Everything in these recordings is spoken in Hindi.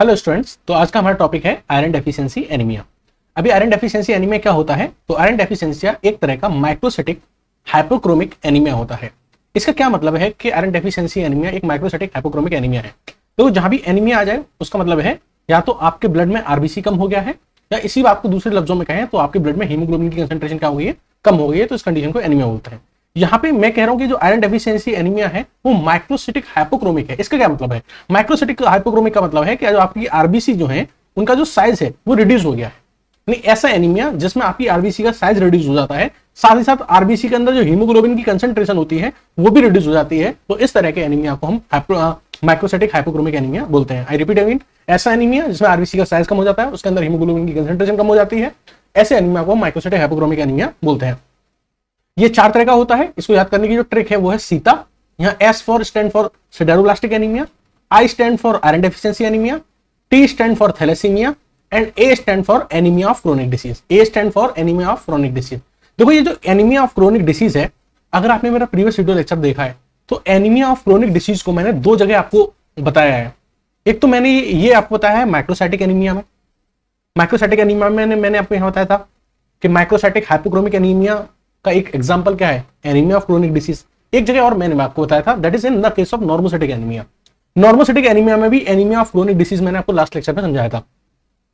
Hello students. तो आज का हमारा टॉपिक है आयरन डेफिशिएंसी एनीमिया। अभी आयरन डेफिशिएंसी एनीमिया क्या होता है? तो आयरन डेफिशिएंसी एक तरह का माइक्रोसाइटिक हाइपोक्रोमिक एनीमिया होता है। इसका क्या मतलब है कि आयरन डेफिशिएंसी एनीमिया एक माइक्रोसाइटिक हाइपोक्रोमिक एनीमिया है। तो जहां भी एनीमिया आ जाए उसका मतलब है या तो आपके ब्लड में आरबीसी कम हो गया है, या इसी बात को दूसरे लफ्जों में कहें तो आपके ब्लड में हीमोग्लोबिन की कंसंट्रेशन क्या हो गई है, कम हो गई है। तो इस कंडीशन को एनीमिया बोलते हैं। यहाँ पे मैं कह रहा हूं कि जो आयरन डेफिशिएंसी एनीमिया है वो माइक्रोसाइटिक हाइपोक्रोमिक है। इसका क्या मतलब है? माइक्रोसाइटिक हाइपोक्रोमिक का मतलब है कि जो आपकी आरबीसी जो है उनका जो साइज है वो रिड्यूस हो गया है। नहीं, ऐसा एनीमिया जिसमें आपकी आरबीसी का साइज रिड्यूस हो जाता है, साथ ही साथ आरबीसी के अंदर जो हीमोग्लोबिन की कंसंट्रेशन होती है वो भी रिड्यूस हो जाती है। तो इस तरह के एनीमिया को हम माइक्रोसाइटिक हाइपोक्रोमिक एनीमिया बोलते हैं। आई रिपीट अगेन, ऐसा एनीमिया जिसमें आरबीसी का साइज कम हो जाता है, उसके अंदर हीमोग्लोबिन की कंसंट्रेशन कम हो जाती है, ऐसे एनीमिया को माइक्रोसाइटिक हाइपोक्रोमिक एनीमिया बोलते हैं। ये चार तरह का होता है। इसको याद करने की जो ट्रिक है वो है सीता। यहाँ S for stand for sideroblastic anaemia, I stand for iron deficiency anaemia, T stand for thalassaemia and A stand for anaemia of chronic disease. A stand for anaemia of chronic disease. देखो, ये जो एनीमिया ऑफ क्रोनिक डिसीज है, अगर आपने मेरा प्रीवियस वीडियो लेक्चर देखा है तो एनीमिया ऑफ क्रोनिक डिसीज को मैंने दो जगह आपको बताया है। एक तो मैंने ये आपको बताया है माइक्रोसाइटिक एनीमिया में। माइक्रोसाइटिक एनीमिया में मैंने आपको यहां बताया था कि माइक्रोसाइटिक हाइपोक्रोमिक एनीमिया का एक एग्जांपल क्या है, एनीमिया ऑफ क्रोनिक डिसीज। एक जगह और मैंने आपको बताया था, that is in the case of normocytic anaemia. Normocytic anaemia में भी एनीमिया ऑफ क्रोनिक डिसीज मैंने आपको लास्ट लेक्चर में समझाया था।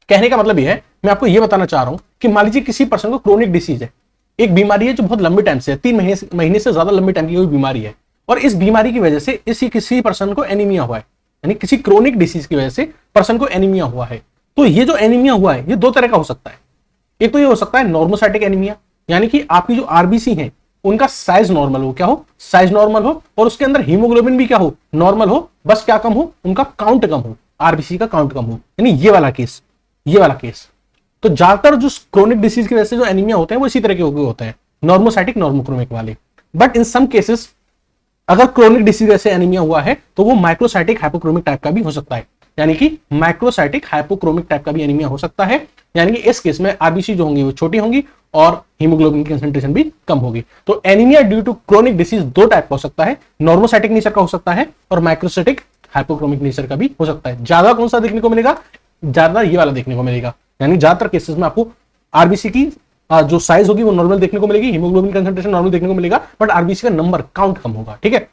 कहने का मतलब यह है, मैं आपको यह बताना चाह रहा हूं कि मान लीजिए किसी पर्सन को क्रोनिक डिसीज है, एक बीमारी है जो बहुत लंबे टाइम से है, 3 महीने से ज्यादा लंबे टाइम की कोई बीमारी है, और इस बीमारी की वजह से किसी पर्सन को एनीमिया हुआ है, यानी किसी क्रोनिक डिसीज की वजह से पर्सन को एनीमिया हुआ है। तो ये जो एनीमिया हुआ है ये दो तरह का हो सकता है। एक तो ये हो सकता है नॉर्मोसाइटिक एनीमिया, यानी कि आपकी जो आरबीसी है उनका साइज नॉर्मल हो, क्या हो, साइज नॉर्मल हो, और उसके अंदर हीमोग्लोबिन भी क्या हो, नॉर्मल हो, बस क्या कम हो, उनका काउंट कम हो, आरबीसी का काउंट कम हो, यानी ये वाला केस। तो ज्यादातर जो क्रोनिक डिसीज की वजह से जो एनीमिया होते हैं वो इसी तरह के होते हैं, नॉर्मोसाइटिक नॉर्मोक्रोमिक वाले। बट इन सम केसेस अगर क्रोनिक डिसीज जैसे एनीमिया हुआ है तो वो माइक्रोसाइटिक हाइपोक्रोमिक टाइप का भी हो सकता है, यानी कि माइक्रोसाइटिक हाइपोक्रोमिक टाइप का भी एनीमिया हो सकता है। यानी कि इस केस में आरबीसी जो होंगी वो छोटी होंगी और हीमोग्लोबिन की कंसंट्रेशन भी कम होगी। तो anaemia due to chronic disease दो टाइप का हो सकता है, नॉर्मोसाइटिक नेचर का हो सकता है और माइक्रोसाइटिक हाइपोक्रोमिक नेचर का भी हो सकता है। ज्यादा कौन सा देखने को मिलेगा? ज्यादा ये वाला देखने को मिलेगा, यानी ज्यादातर केसेस में आपको आरबीसी की जो साइज होगी वो नॉर्मल देखने को मिलेगी, हीमोग्लोबिन कंसंट्रेशन नॉर्मल देखने को मिलेगा, बट आरबीसी का नंबर काउंट कम होगा। ठीक है,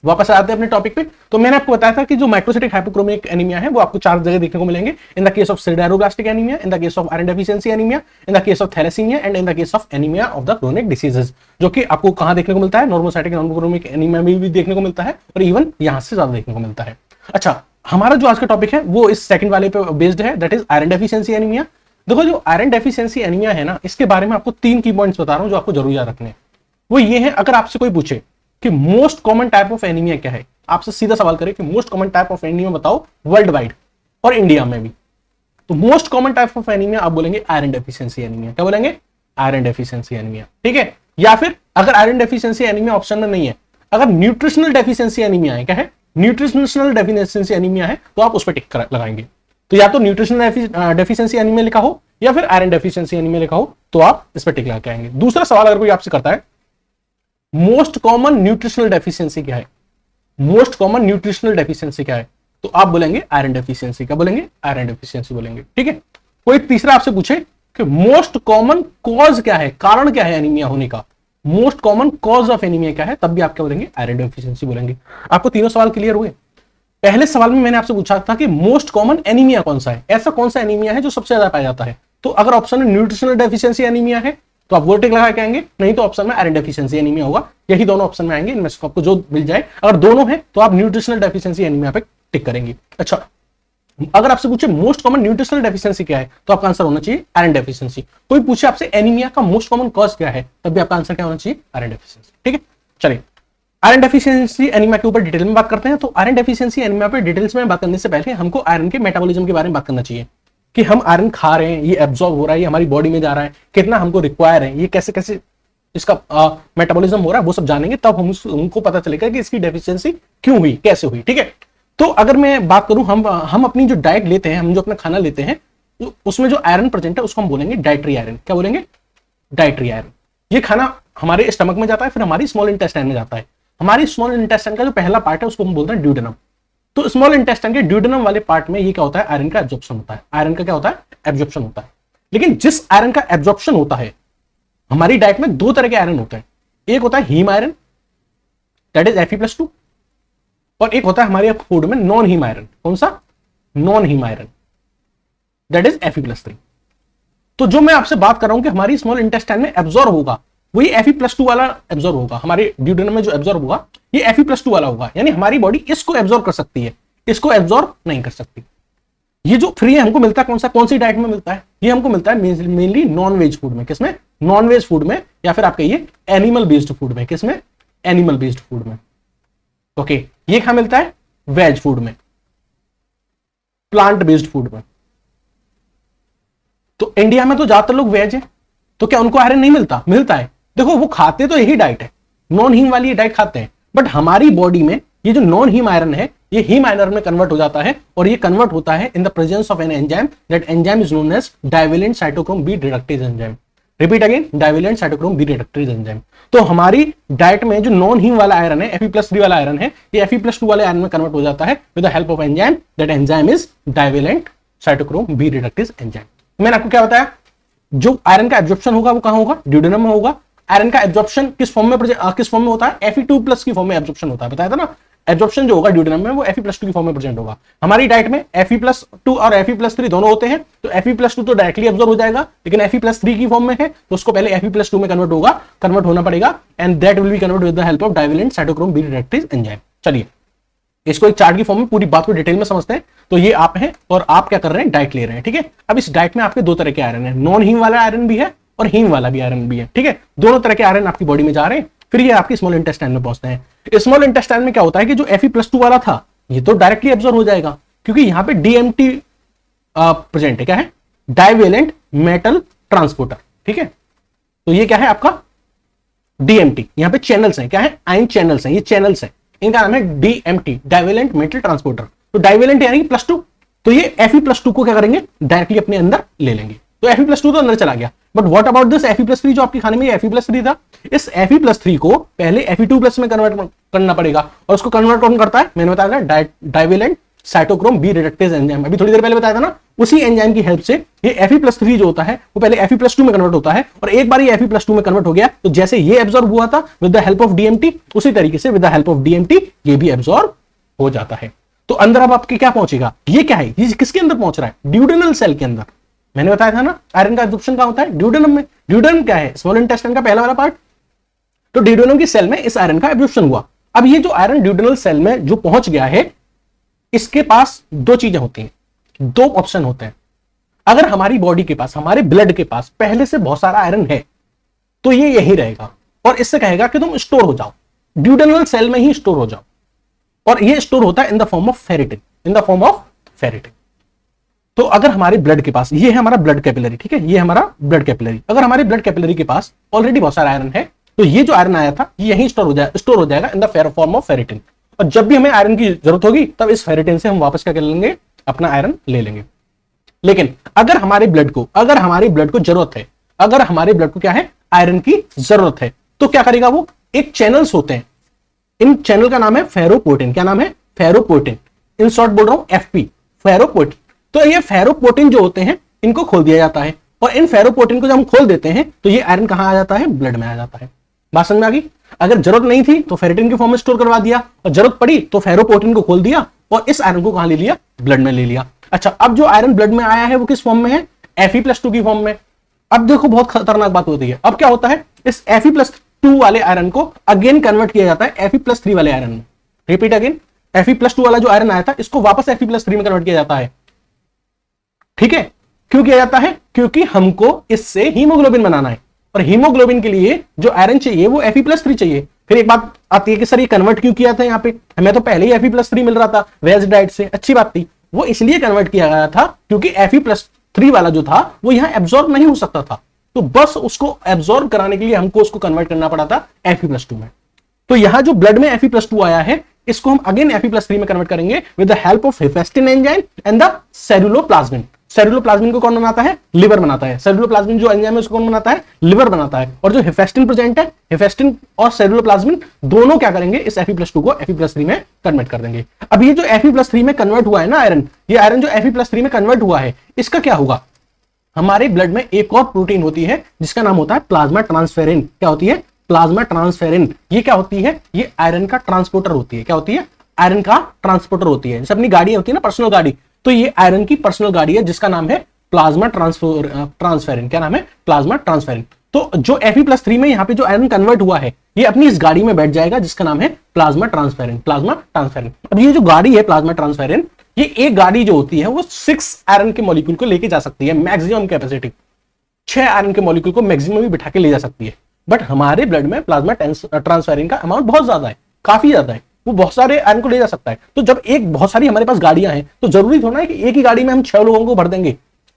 वापस आते हैं अपने टॉपिक पे। तो मैंने आपको बताया था कि जो माइक्रोसाइटिक हाइपोक्रोमिक एनीमिया है वो आपको चार जगह देखने को मिलेंगे, in the case of sideroblastic anaemia, in the case of iron deficiency anaemia, in the case of thalassaemia and in the case of anaemia of the chronic diseases, जो कि आपको कहां देखने को मिलता है, नॉर्मोसाइटिक नॉर्मोक्रोमिक एनीमिया में भी देखने को मिलता है और इवन यहां से ज्यादा देखने को मिलता है। अच्छा, हमारा जो आज का टॉपिक है वो इस सेकंड वाले पे बेस्ड है, that is iron deficiency anaemia. देखो, जो आयरन डेफिशिएंसी एनीमिया है ना, इसके बारे में आपको 3 की पॉइंट्स बता रहा हूं जो आपको जरूर याद रखने हैं। वो ये है, अगर आपसे कोई पूछे कि most common type of anaemia क्या है, आपसे सीधा सवाल करें कि most common type of anaemia बताओ वर्ल्ड वाइड और इंडिया में भी, तो most common type of anaemia आप बोलेंगे आयरन डेफिशिएंसी एनीमिया। क्या बोलेंगे? Iron deficiency anaemia. ठीक है, या फिर अगर आयरन डेफिशिएंसी एनीमिया ऑप्शन में नहीं है, अगर न्यूट्रिशनल डेफिशिएंसी एनीमिया है, क्या है, न्यूट्रिशनल डेफिशिएंसी एनीमिया है, तो आप उस पर टिक लगाएंगे। तो या तो न्यूट्रिशनल डेफिशिएंसी एनीमिया लिखा हो या फिर आयरन डेफिशिएंसी एनीमिया लिखा हो, तो आप इस पर टिक लगा के आएंगे। दूसरा सवाल अगर कोई आपसे करता है मोस्ट कॉमन न्यूट्रिशनल डेफिशिएंसी क्या है, मोस्ट कॉमन न्यूट्रिशनल डेफिशिएंसी क्या है, तो आप बोलेंगे आयरन डेफिशिएंसी। क्या बोलेंगे? आयरन डेफिशिएंसी बोलेंगे। ठीक है, कोई तीसरा आपसे पूछे कि मोस्ट कॉमन कॉज क्या है, कारण क्या है एनीमिया होने का, most common cause of anaemia क्या है, तब भी आप क्या बोलेंगे? आयरन डेफिशिएंसी बोलेंगे। आपको तीनों सवाल क्लियर हुए? पहले सवाल में मैंने आपसे पूछा था कि मोस्ट कॉमन एनीमिया कौन सा है, ऐसा कौन सा एनीमिया है जो सबसे ज्यादा पाया जाता है। तो अगर ऑप्शन में न्यूट्रिशनल डेफिशिएंसी एनिमिया है तो आप वो टिक लगा के आएंगे, नहीं तो ऑप्शन में आयरन डेफिशिएंसी एनीमिया होगा। यही दोनों ऑप्शन में आएंगे, इनमें से आपको जो मिल जाए। अगर दोनों है तो आप न्यूट्रिशनल डेफिशिएंसी एनीमिया पे टिक करेंगे। अच्छा, अगर आपसे पूछे मोस्ट कॉमन न्यूट्रिशनल डेफिशिएंसी क्या है, तो आपका आंसर होना चाहिए आयरन डेफिशिएंसी। कोई पूछे आपसे एनीमिया का मोस्ट कॉमन कॉज क्या है, तब भी आपका आंसर क्या होना चाहिए? Iron deficiency. ठीक है, चलिए आयरन डेफिशिएंसी एनीमिया के ऊपर डिटेल में बात करते हैं। तो आयरन डेफिशिएंसी एनीमिया पे डिटेल्स में बात करने से पहले हमको आयरन के मेटाबॉलिज्म के बारे में बात करना चाहिए कि हम आयरन खा रहे हैं, ये एब्जॉर्ब हो रहा है, ये हमारी बॉडी में जा रहा है, कितना हमको रिक्वायर है, ये कैसे कैसे इसका मेटाबॉलिज्म हो रहा है, वो सब जानेंगे, तब हमको पता चलेगा कि इसकी डेफिशिएंसी क्यों हुई, कैसे हुई। ठीक है, तो अगर मैं बात करूं, हम अपनी जो डाइट लेते हैं, हम जो अपना खाना लेते हैं, तो उसमें जो आयरन प्रेजेंट है उसको हम बोलेंगे डाइटरी आयरन। क्या बोलेंगे? Dietary iron. ये खाना हमारे स्टमक में जाता है, फिर हमारी स्मॉल इंटेस्टाइन में जाता है। हमारी स्मॉल इंटेस्टाइन का जो पहला पार्ट है उसको हम बोलते हैं ड्यूडेनम। तो स्मॉल इंटेस्टाइन के ड्यूडेनम वाले पार्ट में ये क्या होता है, आयरन का एब्जॉर्प्शन होता है। आयरन का क्या होता है, एब्जॉर्प्शन होता है। लेकिन जिस आयरन का एब्जॉर्प्शन होता है, हमारी डाइट में दो तरह के आयरन होते हैं। एक होता है haem iron, that is Fe+2, और एक होता है हमारे फूड में नॉन हीम आयरन। कौन सा, non haem iron, that is Fe+3। तो जो मैं आपसे बात कर रहा हूं कि हमारी स्मॉल इंटेस्टाइन में एब्जॉर्ब होगा, वही Fe+2 वाला एब्जॉर्ब होगा। हमारे ड्यूडेनम में जो एब्जॉर्ब होगा ये Fe+2 वाला होगा। यानी हमारी बॉडी इसको एब्जॉर्ब कर सकती है, इसको एब्जॉर्ब नहीं कर सकती। ये जो फ्री है हमको मिलता है कौन सा, कौन सी डाइट में मिलता है, ये हमको मिलता है मेनली नॉन वेज फूड में। किसमें, नॉन वेज फूड में, या फिर आप कहिए एनिमल बेस्ड फूड में। किसमें, एनिमल बेस्ड फूड में। ओके, ये कहां मिलता है, वेज फूड में, प्लांट बेस्ड फूड में। तो इंडिया में तो ज्यादातर लोग वेज है, तो क्या उनको आयरन नहीं मिलता, मिलता है। देखो वो खाते तो यही डाइट है, नॉन हीम वाली डाइट खाते हैं, बट हमारी बॉडी में ये जो नॉन हीम आयरन है ये हीम आयरन में कन्वर्ट हो जाता है, और ये कन्वर्ट होता है in the presence of an enzyme, that enzyme is known as divalent cytochrome B reductase enzyme. Repeat again, divalent cytochrome B reductase enzyme. तो हमारी डाइट में जो नॉन हीम वाला आयरन है, Fe+3 वाला आयरन है, ये Fe+2 वाले आयरन में कन्वर्ट हो जाता है with the help of enzyme, that enzyme is divalent cytochrome B reductase enzyme. मैंने आपको क्या बताया, जो आयरन का एब्जॉर्प्शन होगा वो कहां होगा, ड्यूडेनम में होगा। आयरन का एब्जॉर्प्शन किस फॉर्म में होता है, Fe2+ की फॉर्म में एब्जॉर्प्शन होता है। बताया था ना, एब्जॉर्प्शन जो होगा ड्यूडेनम में वो Fe+2 की फॉर्म में प्रेजेंट होगा। हमारी डाइट में Fe+2 और Fe+3 दोनों होते हैं, तो Fe+2 तो डायरेक्टली एब्जॉर्ब हो जाएगा, लेकिन Fe+3 की फॉर्म में है तो उसको पहले Fe+2 में कन्वर्ट होना पड़ेगा, and that will be convert with the help of divalent cytochrome B reductase enzyme. चलिए इसको एक चार्ट की फॉर्म में पूरी बात को डिटेल में समझते हैं। तो ये आप हैं और आप क्या कर रहे हैं, डाइट ले रहे हैं, ठीक है। अब इस डाइट में आपके दो तरह के आयरन है, नॉन हीम वाला आयरन भी है और हीम वाला भी आयरन भी है, ठीक है। दोनों तरह के आयरन आपकी बॉडी में जा रहे हैं, फिर ये आपकी स्मॉल इंटेस्टाइन में पहुंचते हैं। स्मॉल इंटेस्टाइन में क्या होता है कि जो Fe+2 वाला था ये तो डायरेक्टली एब्जॉर्ब हो जाएगा, क्योंकि यहां पे DMT प्रेजेंट है। क्या है, डाइवेलेंट मेटल ट्रांसपोर्टर, ठीक है। तो ये क्या है आपका DMT, यहां पे चैनल्स हैं, क्या है, आयन चैनल्स हैं, ये चैनल्स हैं, इनका नाम है DMT, डाइवेलेंट मेटल ट्रांसपोर्टर। तो डाइवेलेंट यानी +2, तो ये Fe+2 को क्या करेंगे, डायरेक्टली अपने अंदर ले लेंगे। तो Fe+2 तो अंदर चला गया, but what about this Fe+3 जो आपके खाने में Fe+3 था, इस Fe+3 को पहले Fe2+ में कन्वर्ट करना पड़ेगा, और उसको कन्वर्ट कौन करता है, मैंने बताया था divalent cytochrome B reductase enzyme. अभी थोड़ी देर पहले बताया था ना, उसी एंजाइम की हेल्प से ये Fe+3 जो होता है वो पहले Fe+2 में कन्वर्ट होता है, और एक बार ये Fe+2 में कन्वर्ट हो गया तो जैसे ये एब्जॉर्ब हुआ था with the help of DMT, उसी तरीके से with the help of DMT ये भी एब्जॉर्ब हो जाता है। तो अंदर अब आपके क्या पहुंचेगा, ये क्या है, ये किसके अंदर पहुंच रहा है, ड्यूडेनल सेल के अंदर। मैंने बताया था ना आयरन का एब्जॉर्प्शन कहां होता है, ड्यूडेनम में। ड्यूडेनम क्या है, स्मॉल इंटेस्टाइन का पहला वाला पार्ट। तो ड्यूडेनम की सेल में इस आयरन का एब्जॉर्प्शन हुआ। अब ये जो आयरन ड्यूडेनल सेल में जो पहुंच गया है, इसके पास दो चीजें होती हैं, दो ऑप्शन होते हैं। अगर हमारी बॉडी के पास, हमारे ब्लड के पास पहले से बहुत सारा आयरन है तो ये यही रहेगा और इससे कहेगा कि तुम स्टोर हो जाओ, ड्यूडेनल सेल में ही स्टोर हो जाओ, और ये स्टोर होता है in the form of ferritin, in the form of ferritin. तो अगर हमारे ब्लड के पास, ये है हमारा ब्लड कैपिलरी, ठीक है, ये हमारा ब्लड कैपिलरी, अगर हमारे ब्लड कैपिलरी के पास ऑलरेडी बहुत सारा आयरन है तो ये जो आयरन आया था ये यहीं स्टोर हो जाएगा इन द फॉर्म ऑफ फेरिटिन। और जब भी हमें आयरन की जरूरत होगी तब इस फेरिटिन से हम वापस क्या कर लेंगे, अपना आयरन ले लेंगे। लेकिन अगर हमारे ब्लड को जरूरत है, अगर हमारे ब्लड को क्या है, आयरन की जरूरत है, तो क्या करेगा वो, एक चैनल्स होते हैं, इन चैनल का नाम है फेरोपोर्टिन। क्या नाम है, फेरोपोर्टिन, इन शॉर्ट बोल रहा हूं FP, फेरोपोर्टिन। तो ये फेरोपोर्टिन जो होते हैं इनको खोल दिया जाता है, और इन फेरोपोर्टिन को जब हम खोल देते हैं तो ये आयरन कहां आ जाता है, ब्लड में आ जाता है। बात समझ में आ गई। अगर जरूरत नहीं थी तो फेरिटिन की फॉर्म में स्टोर करवा दिया, और जरूरत पड़ी तो फेरोपोर्टिन को खोल दिया और इस आयरन को कहां ले लिया, ब्लड में ले लिया। अच्छा, अब जो आयरन ब्लड में आया है वो किस फॉर्म में है, Fe+2 की फॉर्म में। अब देखो बहुत खतरनाक बात होती है, अब क्या होता है, इस Fe+2 वाले आयरन को अगेन कन्वर्ट किया जाता है Fe+3 वाले आयरन में। रिपीट अगेन, Fe+2 वाला जो आयरन आया था इसको वापस Fe+3 में कन्वर्ट किया जाता है, ठीक है। क्यों किया जाता है, क्योंकि हमको इससे हीमोग्लोबिन बनाना है, और हीमोग्लोबिन के लिए जो आयरन चाहिए वो Fe+3 चाहिए। फिर एक बात आती है कि सर ये कन्वर्ट क्यों किया था, यहाँ पे हमें तो पहले ही Fe+3 मिल रहा था वेज डाइट से, अच्छी बात थी। वो इसलिए कन्वर्ट किया गया था क्योंकि Fe+3 वाला जो था वो यहाँ एब्जॉर्ब नहीं हो सकता था, तो बस उसको एब्जॉर्ब कराने के लिए हमको उसको कन्वर्ट करना पड़ा था Fe+2 में। तो यहां जो ब्लड में Fe+2 आया है इसको हम अगेन Fe+3 में कन्वर्ट करेंगे with the help of hephaestin enzyme and the ceruloplasmin. Ceruloplasmin को कौन बनाता है? लिवर बनाता है। सेरुलोप्लाज्मिन जो एंजाइम है उसको कौन बनाता है? लिवर बनाता है। और जो हेफेस्टिन प्रेजेंट है, हेफेस्टिन और सेरुलोप्लाज्मिन दोनों क्या करेंगे? इस Fe+2 को Fe+3 में कन्वर्ट कर देंगे। अब ये जो Fe+3 में कन्वर्ट हुआ है ना आयरन, ये आयरन जो Fe+3 में कन्वर्ट हुआ है, इसका क्या होगा? हमारे ब्लड में एक और प्रोटीन होती है जिसका नाम होता है प्लाज्मा ट्रांसफेरिन। क्या होती है? Plasma transferrin. ये क्या होती है? ये आयरन का ट्रांसपोर्टर होती है। क्या होती है? आयरन का ट्रांसपोर्टर होती है। जैसे अपनी गाड़ी होती है ना, पर्सनल गाड़ी, तो ये आयरन की पर्सनल गाड़ी है जिसका नाम है प्लाज्मा ट्रांसफेरिन। क्या नाम है? Plasma transferrin. तो जो Fe+3 में यहाँ पे जो आयरन कन्वर्ट हुआ है, ये अपनी इस गाड़ी में बैठ जाएगा जिसका नाम है प्लाज्मा ट्रांसफेरिन। Plasma transferrin. अब ये जो गाड़ी है प्लाज्मा ट्रांसफेरिन, ये एक गाड़ी जो होती है वो 6 आयरन के मॉलिक्यूल को लेके जा सकती है। मैक्सिमम कैपेसिटी 6 आयरन के मॉलिक्यूल को मैक्सिमम भी बिठा के ले जा सकती है। बट हमारे ब्लड में प्लाज्मा ट्रांसफेरिन का अमाउंट बहुत ज्यादा है, काफी ज्यादा है। वो बहुत सारे आयरन को ले जा सकता है। तो जब बहुत सारी हमारे पास गाड़ियां हैं तो जरूरी थोड़ा है कि एक ही गाड़ी में हम 6 लोगों को भर देंगे।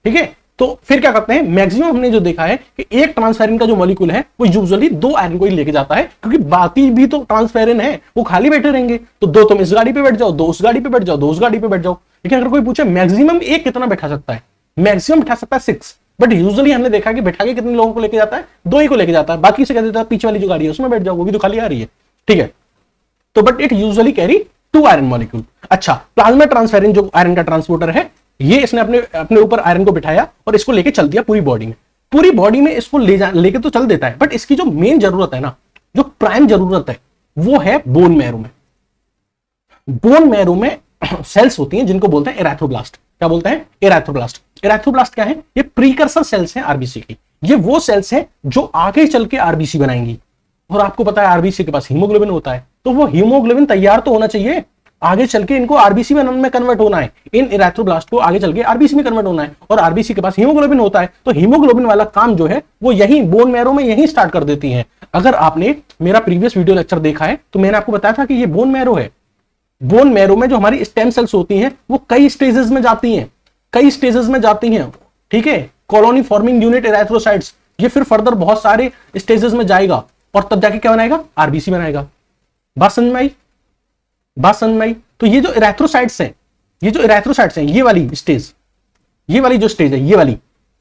ठीक है, तो फिर क्या करते हैं? मैक्सिमम हमने जो देखा है कि एक ट्रांसफेरिन का जो मॉलिक्यूल है वो यूजुअली 2 आयरन को ही लेके जाता है, क्योंकि बाकी भी तो ट्रांसफेरिन है, वो खाली बैठे रहेंगे। तो 2 तुम इस गाड़ी पे बैठ जाओ, 2 उस गाड़ी पे बैठ जाओ, 2 उस गाड़ी पे बैठ जाओ। लेकिन अगर कोई पूछे मैक्सिमम एक कितना बैठा सकता है, मैक्सिमम बैठा सकता है 6, बट यूजुअली हमने देखा कि बैठा के कितने लोगों को लेके जाता है? 2 ही को लेके जाता है। बाकी से कह देता है पीछे वाली जो गाड़ी है उसमें बैठ जाओ, वो भी तो खाली आ रही है। ठीक है, तो but it usually carry 2 iron molecule. अच्छा, प्लाज्मा ट्रांसफेरिन जो आयरन का ट्रांसपोर्टर है, ये इसने अपने ऊपर आयरन को बिठाया और इसको लेके चल दिया पूरी बॉडी में। पूरी बॉडी में इसको लेके तो चल देता है, बट इसकी जो मेन जरूरत है ना, जो प्राइम जरूरत है, वो है बोन मैरो में। बोन मैरो में सेल्स होती हैं जिनको बोलते हैं एराथ्रोब्लास्ट। क्या बोलते हैं? एराथ्रोब्लास्ट। एराथ्रोब्लास्ट क्या है? ये प्रीकर्सर सेल्स हैं आरबीसी की। ये वो सेल्स हैं जो आगे चल के आरबीसी बनाएंगी। और आपको पता है आरबीसी के पास हीमोग्लोबिन होता है, तो वो हीमोग्लोबिन तैयार तो होना चाहिए, आगे चल के इनको आरबीसी में कन्वर्ट होना है। इन एराथ्रोब्लास्ट को आगे चल के आरबीसी में कन्वर्ट होना है, और आरबीसी के पास हीमोग्लोबिन होता है, तो हीमोग्लोबिन वाला काम जो है वो यही बोन मैरो में यही स्टार्ट कर देती है। अगर आपने मेरा प्रीवियस वीडियो लेक्चर देखा है तो मैंने आपको बताया था कि ये बोन मैरो है। बोन मैरो में जो हमारी स्टेम सेल्स होती हैं वो कई स्टेजेस में जाती हैं, कई स्टेजेस में जाती हैं। ठीक है, कॉलोनी फॉर्मिंग यूनिट एराथ्रोसाइट्स, ये फिर फर्दर बहुत सारे स्टेजेस में जाएगा और तब जाके क्या बनाएगा? आरबीसी बनाएगा। बात समझ में आई? बात समझ में आई? तो ये जो एराथ्रोसाइट्स हैं, ये जो एराथ्रोसाइट्स हैं, ये वाली स्टेज, ये वाली जो स्टेज है, ये वाली,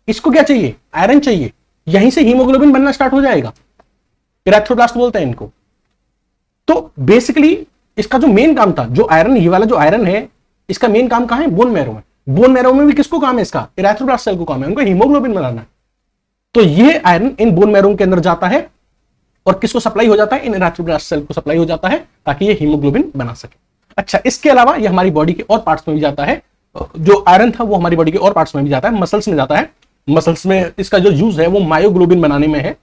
इसको क्या चाहिए? आयरन चाहिए। यहीं से हीमोग्लोबिन बनना स्टार्ट हो जाएगा। एराथ्रोब्लास्ट बोलते हैं इनको। तो बेसिकली इसका जो मेन काम था, जो आयरन, ये वाला जो आयरन है, इसका मेन काम कहां है? बोन मैरो में। बोन मैरो में भी किसको काम है? इसका एराथ्रोब्लास्ट सेल को काम है, उनको हीमोग्लोबिन बनाना है। तो ये आयरन इन बोन मैरो के अंदर जाता है और किसको सप्लाई हो जाता है? इन एराथ्रोब्लास्ट सेल को सप्लाई हो जाता है ताकि ये हीमोग्लोबिन बना सके। अच्छा, इसके अलावा ये हमारी बॉडी के और पार्ट्स में भी जाता है। जो आयरन था वो हमारी बॉडी के और पार्ट्स में भी जाता है, मसल्स में जाता है। मसल्स में इसका जो यूज है वो मायोग्लोबिन बनाने में है।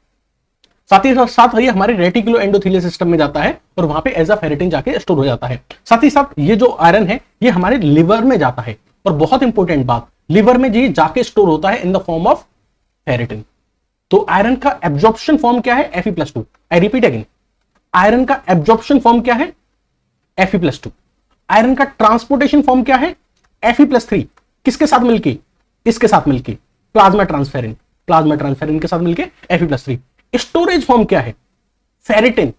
साथ ही साथ ये हमारे रेटिकुलो एंडोथेलियल सिस्टम में जाता है और वहां पे एज अ फेरेटिन जाके स्टोर हो जाता है। साथ ही साथ ये जो आयरन है ये हमारे लिवर में जाता है, और बहुत इंपॉर्टेंट बात, लिवर में ये जाके स्टोर होता है in the form of ferritin. तो आयरन का एब्जॉर्प्शन फॉर्म क्या है? Fe+2। I repeat again, iron का एब्जॉर्प्शन फॉर्म क्या है? Fe+2। आयरन का ट्रांसपोर्टेशन फॉर्म क्या है? Fe+3। किसके साथ मिलके? इसके साथ मिलके, प्लाज्मा ट्रांसफेरिन। प्लाज्मा ट्रांसफेरिन के साथ मिलके Fe+3। स्टोरेज फॉर्म क्या है? फेरेटिन।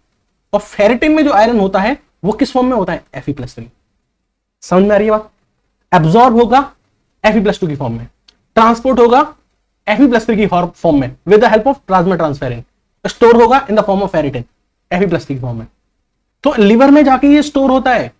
और फेरेटिन में जो आयरन होता है वो किस फॉर्म में होता है? Fe+3। समझ में आ रही है बात? एब्जॉर्ब होगा Fe+2 की फॉर्म में, ट्रांसपोर्ट होगा Fe+3 की फॉर्म में with the help of plasma transferrin, store होगा in the form of ferritin Fe+3 की फॉर्म में। तो लिवर में जाके ये स्टोर होता है,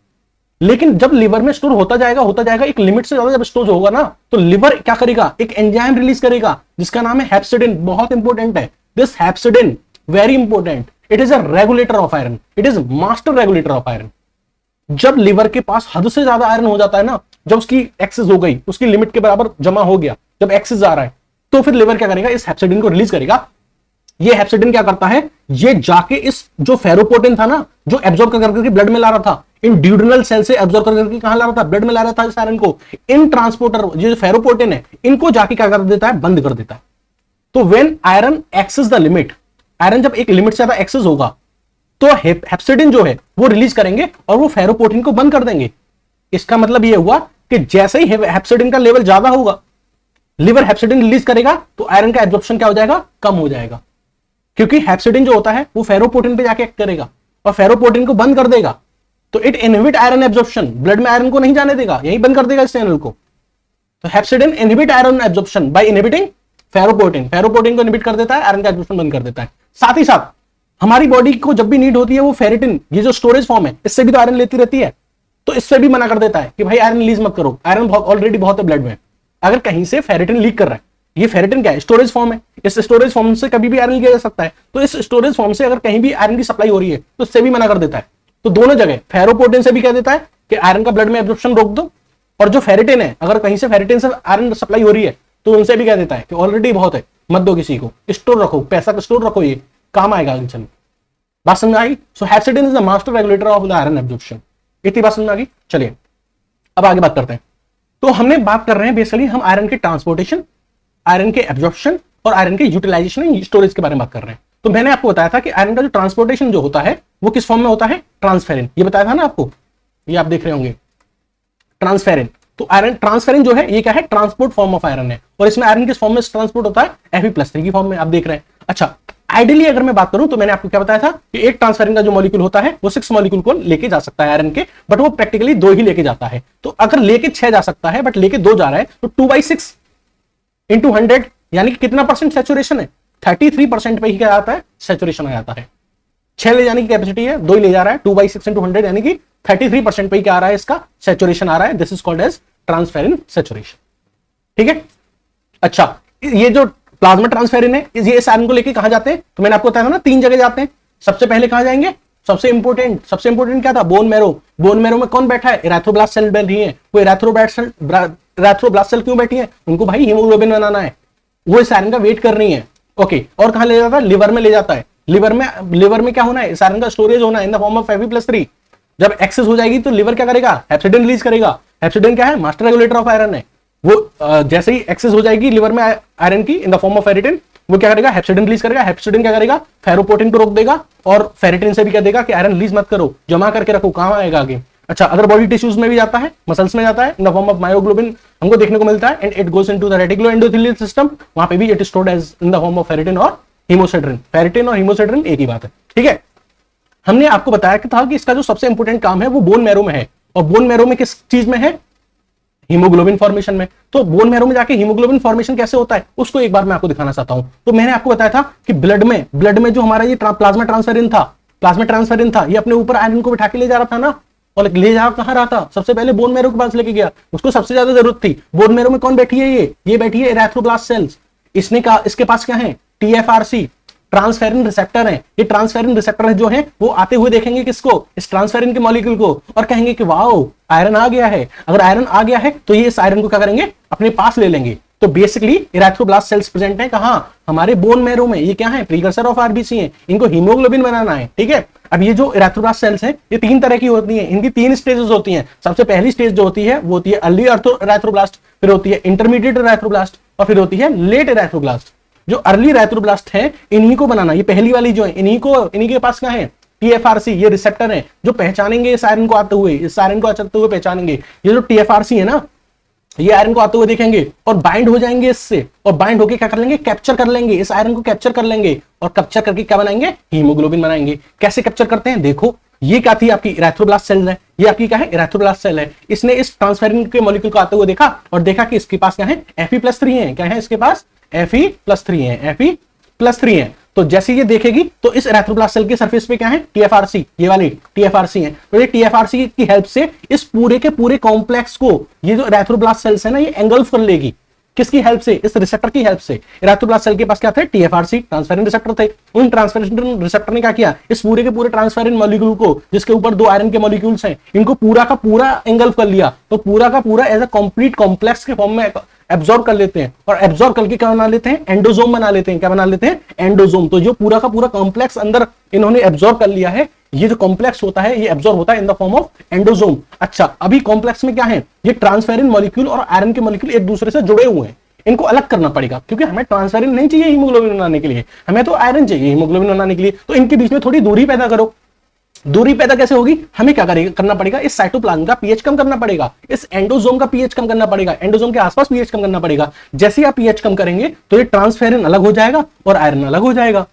लेकिन जब लिवर में स्टोर होता जाएगा एक लिमिट से ज्यादा जब स्टोर होगा ना, तो लिवर क्या करेगा? एक एंजाइम रिलीज करेगा जिसका नाम है हेप्सिडिन। बहुत इंपॉर्टेंट है this hepcidin, very important. It is a regulator of iron, it is master regulator of iron. जब लिवर के पास हद से ज्यादा आयरन हो जाता है ना, जब उसकी एक्सेस हो गई, उसकी लिमिट के बराबर जमा हो गया, जब एक्सेस आ रहा है, तो फिर लिवर क्या करेगा? इस हेप्सिडिन को रिलीज करेगा। ये हेप्सिडिन क्या करता है? ये जाके इस जो फेरोपोटिन था ना, जो एब्जॉर्ब कर करके ब्लड में ला रहा था, इन ड्यूडेनल सेल से एब्जॉर्ब कर करके कहां ला रहा था? ब्लड में ला रहा था इस आयरन को। इन ट्रांसपोर्टर, ये जो फेरोपोटिन है, इनको जाके क्या कर देता है? बंद कर देता है। तो when iron excess the limit, iron जब एक लिमिट से ज्यादा एक्सेस होगा तो हेप्सिडिन जो है वो रिलीज करेंगे और वो फेरोपोटिन को बंद कर देंगे। इसका मतलब ये हुआ कि जैसे ही हेप्सिडिन का लेवल ज्यादा होगा, लिवर हेप्सिडिन रिलीज करेगा तो आयरन का एब्जॉर्प्शन क्या हो जाएगा? कम हो जाएगा, क्योंकि हेप्सिडिन जो होता है वो फेरोपोटिन पे जाके एक्ट करेगा और फेरोपोटिन को बंद कर देगा। तो it inhibit iron absorption, blood में आयरन को नहीं जाने देगा, यही बंद कर देगा इस चैनल को। तो hepcidin inhibit iron absorption by inhibiting ferroportin, ferroportin को इनहिबिट कर देता है, आयरन का एब्जॉर्प्शन बंद कर देता है। साथ ही साथ हमारी बॉडी को जब भी नीड होती है वो फेरिटिन, ये जो स्टोरेज फॉर्म है, इससे भी तो आयरन लेती रहती है, तो इससे भी मना कर देता है कि भाई आयरन रिलीज मत करो, आयरन ऑलरेडी बहुत है ब्लड में। अगर कहीं से फेरिटिन लीक कर रहा है, ये फेरिटिन क्या है, स्टोरेज फॉर्म है, इस स्टोरेज फॉर्म से कभी भी आयरन लिया जा सकता है, तो इस स्टोरेज फॉर्म से अगर कहीं भी आयरन की सप्लाई हो रही है तो इससे भी मना कर देता है। तो दोनों जगह फेरोपोर्टिन से भी कह देता है कि आयरन का ब्लड में एब्जॉर्प्शन रोक दो, और जो फेरिटिन है, अगर कहीं से फेरिटिन से आयरन सप्लाई हो रही है तो उनसे भी कह देता है कि ऑलरेडी बहुत है, मत दो किसी को, स्टोर रखो, पैसा का स्टोर रखो, ये काम आएगा आगे चलो। बात समझ आई? So hepcidin is the master regulator of the iron absorption. इतनी बात समझ आ गई? चलिए अब आगे बात करते हैं। तो हमने बात कर रहे हैं बेसिकली हम आयरन के ट्रांसपोर्टेशन, आयरन के एब्जॉर्प्शन और आयरन के यूटिलाइजेशन, स्टोरेज के बारे में बात कर रहे हैं। तो मैंने आपको बताया था कि आयरन का जो ट्रांसपोर्टेशन जो होता है वो किस फॉर्म में होता है, ट्रांसफेरिन, ये बताया था ना आपको, ये आप देख रहे होंगे ट्रांसफेरिन। तो आयरन ट्रांसफेरिन जो है ये क्या है, ट्रांसपोर्ट फॉर्म ऑफ आयरन है, और इसमें आयरन किस फॉर्म में ट्रांसपोर्ट होता है, Fe+3 की फॉर्म में, आप देख रहे हैं। अच्छा, आइडियली अगर मैं बात करूं तो मैंने आपको क्या बताया था कि एक ट्रांसफेरिन का जो मॉलिक्यूल होता है वो 6 मॉलिक्यूल को लेके जा सकता है आयरन के, बट वो प्रैक्टिकली 2 ही लेके जाता है। तो अगर लेके 6 जा सकता है बट लेके 2 जा रहा है तो 2/6 इंटू 100 यानी कि कितना परसेंट सैचुरेशन है, 33% पे ही क्या आता है, सैचुरेशन आ जाता है। 6 ले जाने की कैपेसिटी है, 2 ही ले जा रहा है, 2/6 इंटू 100 यानी कि 33% पे ही क्या आ रहा है, इसका सैचुरेशन आ रहा है। This is called as transferrin saturation. ठीक है। अच्छा, ये जो प्लाज्मा ट्रांसफेरिन है, ये इस आयरन को लेके कहां जाते हैं, तो मैंने आपको बताया था ना 3 जगह जाते हैं। सबसे पहले कहां जाएंगे, सबसे इंपोर्टेंट क्या था, बोन मैरो। बोन मैरो में कौन बैठा है, इरेथ्रोब्लास्ट सेल बैठ रही है। वो इरेथ्रोब्लास्ट सेल क्यों बैठी है, उनको भाई हीमोग्लोबिन बनाना है, वो इस आयरन का वेट कर रही है। ओके, और कहां ले जाता है, लिवर में ले जाता है। लिवर में क्या होना है, इस आयरन का स्टोरेज होना है in the form of Fe+3। जब एक्सेस हो जाएगी तो लिवर क्या करेगा, हेप्सिडिन रिलीज करेगा। हेप्सिडिन क्या है, मास्टर रेगुलेटर ऑफ आयरन है। वो जैसे ही एक्सेस हो जाएगी लिवर में आयरन की इन द फॉर्म ऑफ फेरिटिन, वो क्या करेगा, हेप्सिडिन रिलीज करेगा। हेप्सिडिन क्या करेगा, फेरोपोर्टिन को रोक देगा, और फेरिटिन से भी क्या देगा कि आयरन रिलीज मत करो, जमा करके रखो, काम आएगा आगे। अच्छा, अगर बॉडी टिश्यूज में भी जाता है, मसल्स में जाता है in the form of myoglobin, हमको देखने को मिलता है, and it goes into the reticuloendothelial system, वहां पे भी it is stored as in the form of ferritin और हीमोसिड्रिन। फेरिटिन और हीमोसिड्रिन एक ही बात है। ठीक है, हमने आपको बताया कि था कि इसका जो सबसे इंपोर्टेंट काम है वो बोन मैरो में है, और बोन मैरो में किस चीज में है, हीमोग्लोबिन फॉर्मेशन में। तो बोन मैरो में जाके हीमोग्लोबिन फॉर्मेशन कैसे होता है उसको एक बार मैं आपको दिखाना चाहता हूं। तो मैंने आपको बताया था कि ब्लड में जो हमारा ये प्लाज्मा ट्रांसफेरिन था, ये अपने ऊपर आयरन को बिठा के ले जा रहा था ना, और ले जा कहां रहा था, सबसे पहले बोन मैरो के पास लेके गया, उसको सबसे ज्यादा जरूरत थी। बोन मैरो में कौन बैठी है, ये बैठी है इरेथ्रोब्लास्ट सेल्स। इसने कहा इसके पास क्या है, TFRC ट्रांसफेरिन रिसेप्टर है। ये ट्रांसफेरिन रिसेप्टर जो है वो आते हुए देखेंगे किसको, इस ट्रांसफेरिन के मॉलिक्यूल को, और कहेंगे कि वाओ आयरन आ गया है। अगर आयरन आ गया है तो ये इस आयरन को क्या करेंगे, अपने पास ले लेंगे। तो बेसिकली इरेथ्रोब्लास्ट सेल्स प्रेजेंट है कहां, हमारे बोन मैरो में। ये क्या है, प्रीकर्सर ऑफ RBC है, इनको हीमोग्लोबिन बनाना है। ठीक है, अब ये जो इरेथ्रोब्लास्ट सेल्स हैं ये 3 तरह की होती हैं, इनकी 3 स्टेजेस होती हैं। सबसे पहली स्टेज जो होती है वो होती है अर्ली इरेथ्रोब्लास्ट, फिर होती है इंटरमीडिएट इरेथ्रोब्लास्ट, और फिर होती है लेट इरेथ्रोब्लास्ट। जो अर्ली इरेथ्रोब्लास्ट है इन्हीं को बनाना, ये पहली वाली जो है इन्हीं के पास क्या है, TFRC, ये रिसेप्टर है जो पहचानेंगे इस आयरन को आते हुए, इस आयरन को आते हुए पहचानेंगे। ये जो TFRC है ना, ये आयरन को आते हुए देखेंगे और बाइंड हो जाएंगे इससे, और बाइंड होके क्या कर लेंगे, कैप्चर कर लेंगे, इस आयरन को कैप्चर कर लेंगे, और कैप्चर करके क्या बनाएंगे, हीमोग्लोबिन बनाएंगे। कैसे कैप्चर करते हैं, देखो ये क्या थी, आपकी इरेथ्रोब्लास्ट सेल है, ये आपकी क्या है, इरेथ्रोब्लास्ट सेल है। इसने इस ट्रांसफेरिन के मॉलिक्यूल को आते हुए देखा और देखा कि इसके पास क्या है, Fe+3 है। क्या है इसके पास, Fe+3 है, Fe+3 है। तो जैसे ये देखेगी तो इस इरेथ्रोब्लास्ट सेल के सरफेस पे क्या है, TFRC, ये वाली TFRC है। तो ये TFRC की हेल्प से इस पूरे के पूरे कॉम्प्लेक्स को, ये जो इरेथ्रोब्लास्ट सेल्स है ना, ये एंगल्फ कर लेगी। किसकी हेल्प से, इस रिसेप्टर की हेल्प से। इरेथ्रोब्लास्ट सेल के पास क्या थे, TFRC ट्रांसफेरिन रिसेप्टर थे। उन ट्रांसफेरिन रिसेप्टर ने क्या किया, इस पूरे के पूरे ट्रांसफेरिन मॉलिक्यूल को, जिसके ऊपर 2 आयरन के मॉलिक्यूल्स हैं, इनको पूरा का पूरा एंगल्फ कर लिया। तो पूरा का पूरा एज अ कंप्लीट कॉम्प्लेक्स के फॉर्म में एब्जॉर्ब कर लेते हैं, और एब्जॉर्ब करके क्या बना लेते हैं, एंडोजोम बना लेते हैं। क्या बना लेते हैं, एंडोजोम। तो जो पूरा का पूरा कॉम्प्लेक्स अंदर इन्होंने एब्जॉर्ब कर लिया है, ये जो कॉम्प्लेक्स होता है ये एब्जॉर्ब होता है in the form of endosome. अच्छा, अभी कॉम्प्लेक्स में क्या है, ये ट्रांसफेरिन मॉलिक्यूल और आयरन के मॉलिक्यूल एक दूसरे से जुड़े हुए हैं, इनको अलग करना पड़ेगा, क्योंकि हमें ट्रांसफेरिन नहीं चाहिए हीमोग्लोबिन बनाने के लिए, हमें तो आयरन चाहिए हीमोग्लोबिन बनाने के लिए। तो इनके बीच में थोड़ी दूरी पैदा करो। दूरी पैदा कैसे होगी, हमें क्या करना पड़ेगा, इस साइटोप्लाज्म का पीएच कम करना पड़ेगा, इस एंडोजोम का पीएच कम करना पड़ेगा, एंडोजोम के आसपास पीएच कम करना पड़ेगा। जैसे ही आप पीएच कम करेंगे तो ये ट्रांसफेरिन अलग हो जाएगा और आयरन अलग हो जाएगा।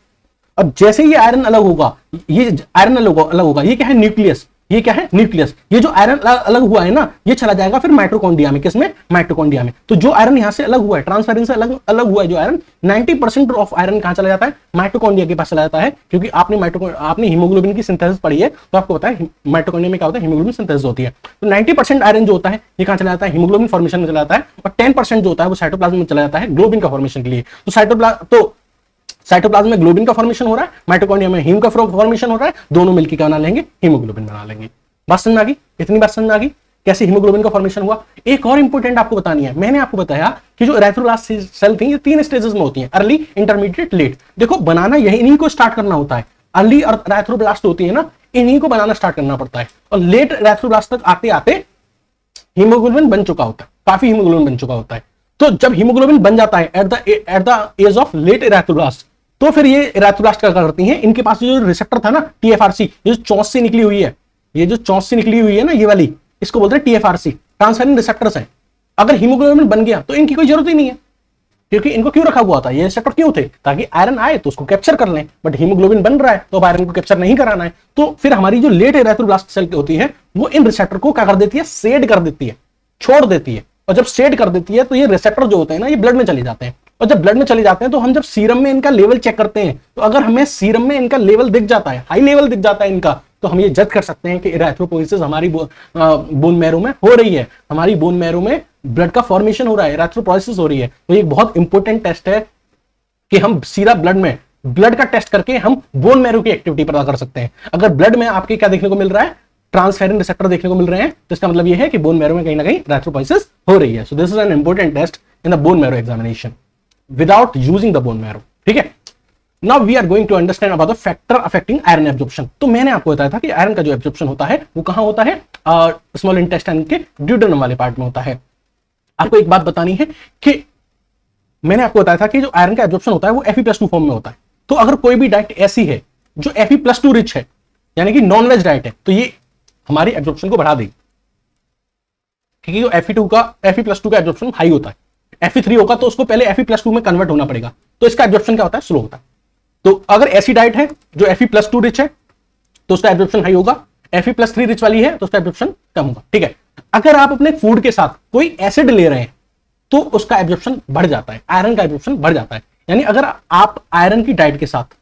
अब जैसे ये आयरन अलग होगा, ये आयरन अलग होगा, ये क्या है, न्यूक्लियस। ये क्या है, न्यूक्लियस। ये जो आयरन अलग हुआ है ना, ये चला जाएगा फिर माइटोकॉन्ड्रिया में, किसमें, माइटोकॉन्ड्रिया में। तो जो आयरन यहां से अलग हुआ है, ट्रांसफेरेंस से अलग अलग हुआ है जो आयरन, 90% ऑफ आयरन कहां चला जाता है, माइटोकॉन्ड्रिया के पास चला जाता है। क्योंकि आपने हीमोग्लोबिन की सिंथेसिस पढ़ी है, तो आपको पता है माइटोकॉन्ड्रिया में क्या होता है, हीमोग्लोबिन सिंथेसिस होती है। तो 90% आयरन जो होता है ये कहां चला जाता है, हीमोग्लोबिन फॉर्मेशन में चला जाता है, और 10% जो होता है वो साइटोप्लाज्म में चला जाता है ग्लोबिन का फॉर्मेशन के लिए। तो साइटोप्लाज्म में ग्लोबिन का फॉर्मेशन हो रहा है, माइटोकॉन्ड्रिया में हीम का फॉर्मेशन हो रहा है, दोनों मिलकर क्या बना लेंगे, हीमोग्लोबिन बना लेंगे। बात समझ में आ गई, इतनी बात समझ में आ गई कैसे हीमोग्लोबिन का फॉर्मेशन हुआ। एक और इंपॉर्टेंट आपको बतानी है, मैंने आपको बताया कि जो इरेथ्रोब्लास्ट सेल थी ये 3 स्टेजेस में होती हैं, अर्ली, इंटरमीडिएट, लेट। देखो बनाना यही, इन्हीं को स्टार्ट करना होता है। अर्ली और इरेथ्रोब्लास्ट होती है ना, इन्हीं को बनाना स्टार्ट करना पड़ता है, और लेट इरेथ्रोब्लास्ट तक आते आते हीमोग्लोबिन बन चुका होता है, काफी हीमोग्लोबिन बन चुका होता है। तो जब हीमोग्लोबिन बन जाता है at the age of late erythroblast, तो फिर ये इरेथ्रोब्लास्ट क्या करती हैं, इनके पास जो रिसेप्टर था ना टीएफआरसी, जो चौंस से निकली हुई है, ये जो चौंस से निकली हुई है ना, ये वाली, इसको बोलते हैं टीएफआरसी, ट्रांसफेरिन रिसेप्टर्स है। अगर हीमोग्लोबिन बन गया तो इनकी कोई जरूरत ही नहीं है, क्योंकि इनको क्यों रखा हुआ था, ये रिसेप्टर क्यों थे, ताकि आयरन आए तो उसको कैप्चर कर लें। बट हीमोग्लोबिन बन रहा है तो अब आयरन को कैप्चर नहीं कराना है, तो फिर हमारी जो लेट इरेथ्रोब्लास्ट सेल होती है वो इन रिसेप्टर को क्या कर देती है, शेड कर देती है, छोड़ देती है। और जब शेड कर देती है तो ये रिसेप्टर जो होते हैं ना, ये ब्लड में चले जाते हैं, और जब ब्लड में चले जाते हैं तो हम जब सीरम में इनका लेवल चेक करते हैं, तो अगर हमें सीरम में इनका लेवल दिख जाता है, हाई लेवल दिख जाता है इनका, तो हम ये जज कर सकते हैं कि इरेथ्रोपोइसिस हमारी बोन मैरो में हो रही है, हमारी बोन मैरो में ब्लड का फॉर्मेशन हो रहा है, इरेथ्रोपोइसिस हो रही है। तो ये बहुत इंपॉर्टेंट टेस्ट है कि हम सीरा ब्लड में ब्लड का टेस्ट करके हम बोन मैरो की एक्टिविटी पता कर सकते हैं। अगर ब्लड में आपके क्या देखने को मिल रहा है, ट्रांसफेरिन रिसेप्टर देखने को मिल रहे हैं, तो इसका मतलब ये है कि बोन मैरो में कहीं ना कहीं इरेथ्रोपोइसिस हो रही है। So this is an important test in the bone marrow examination without using the bone marrow. ठीक है, now we are going to understand about the factor affecting iron absorption. तो मैंने आपको बताया था कि आयरन का जो एब्जॉर्प्शन होता है वो कहां होता है, स्मॉल इंटेस्टाइन के ड्यूडेनम वाले पार्ट में होता है। आपको एक बात बतानी है कि मैंने आपको बताया था कि जो आयरन का एब्जॉर्प्शन होता है वो Fe+2 फॉर्म में होता है। तो अगर कोई भी डाइट ऐसी है जो Fe+2 रिच है, यानी कि नॉन वेज डाइट है, तो ये हमारी एब्जॉर्प्शन को बढ़ा देगी, क्योंकि जो Fe+2 का एब्जॉर्प्शन हाई होता है। Fe3 होगा तो उसको पहले Fe+2 में कन्वर्ट होना पड़ेगा, तो इसका एब्जॉर्प्शन क्या होता है, स्लो होता है। तो अगर ऐसी डाइट है जो Fe+2 रिच है तो उसका एब्जॉर्प्शन हाई होगा, Fe+3 रिच वाली है तो उसका एब्जॉर्प्शन कम होगा। ठीक है, अगर आप अपने फूड के साथ कोई एसिड ले रहे हैं तो उसका एब्जॉर्प्शन बढ़ जाता है, आयरन का एब्जॉर्प्शन बढ़ जाता है। यानी अगर आप आयरन की डाइट के साथ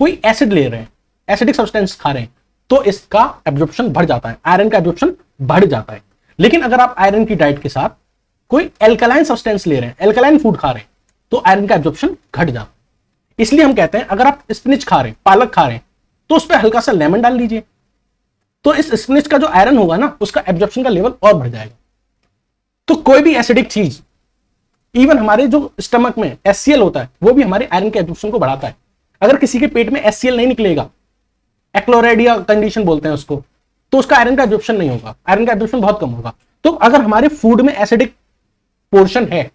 कोई एसिड ले रहे हैं, एसिडिक सब्सटेंस खा रहे हैं, तो इसका एब्जॉर्प्शन बढ़ जाता है, आयरन का एब्जॉर्प्शन बढ़ जाता है। लेकिन अगर आप आयरन की डाइट के साथ कोई एल्कलाइन सब्सटेंस ले रहे हैं, एल्कलाइन फूड खा रहे हैं, तो आयरन का एब्जॉर्प्शन घट जाता है। इसलिए हम कहते हैं अगर आप स्पिनच खा रहे हैं, पालक खा रहे हैं, तो उस पर हल्का सा लेमन डाल लीजिए, तो इस स्पिनच का जो आयरन होगा ना, उसका एब्जॉर्प्शन का लेवल और बढ़ जाएगा। तो कोई भी एसिडिक चीज, इवन हमारे जो स्टमक में HCl होता है, वो भी हमारे आयरन के एब्जॉर्प्शन को बढ़ाता है। अगर किसी के पेट में HCl नहीं निकलेगा, एक्लोराइडिया कंडीशन बोलते हैं उसको, तो उसका आयरन का एब्जॉर्प्शन नहीं होगा, आयरन का एब्जॉर्प्शन बहुत कम होगा। तो अगर हमारे फूड में एसिडिक पोर्शन है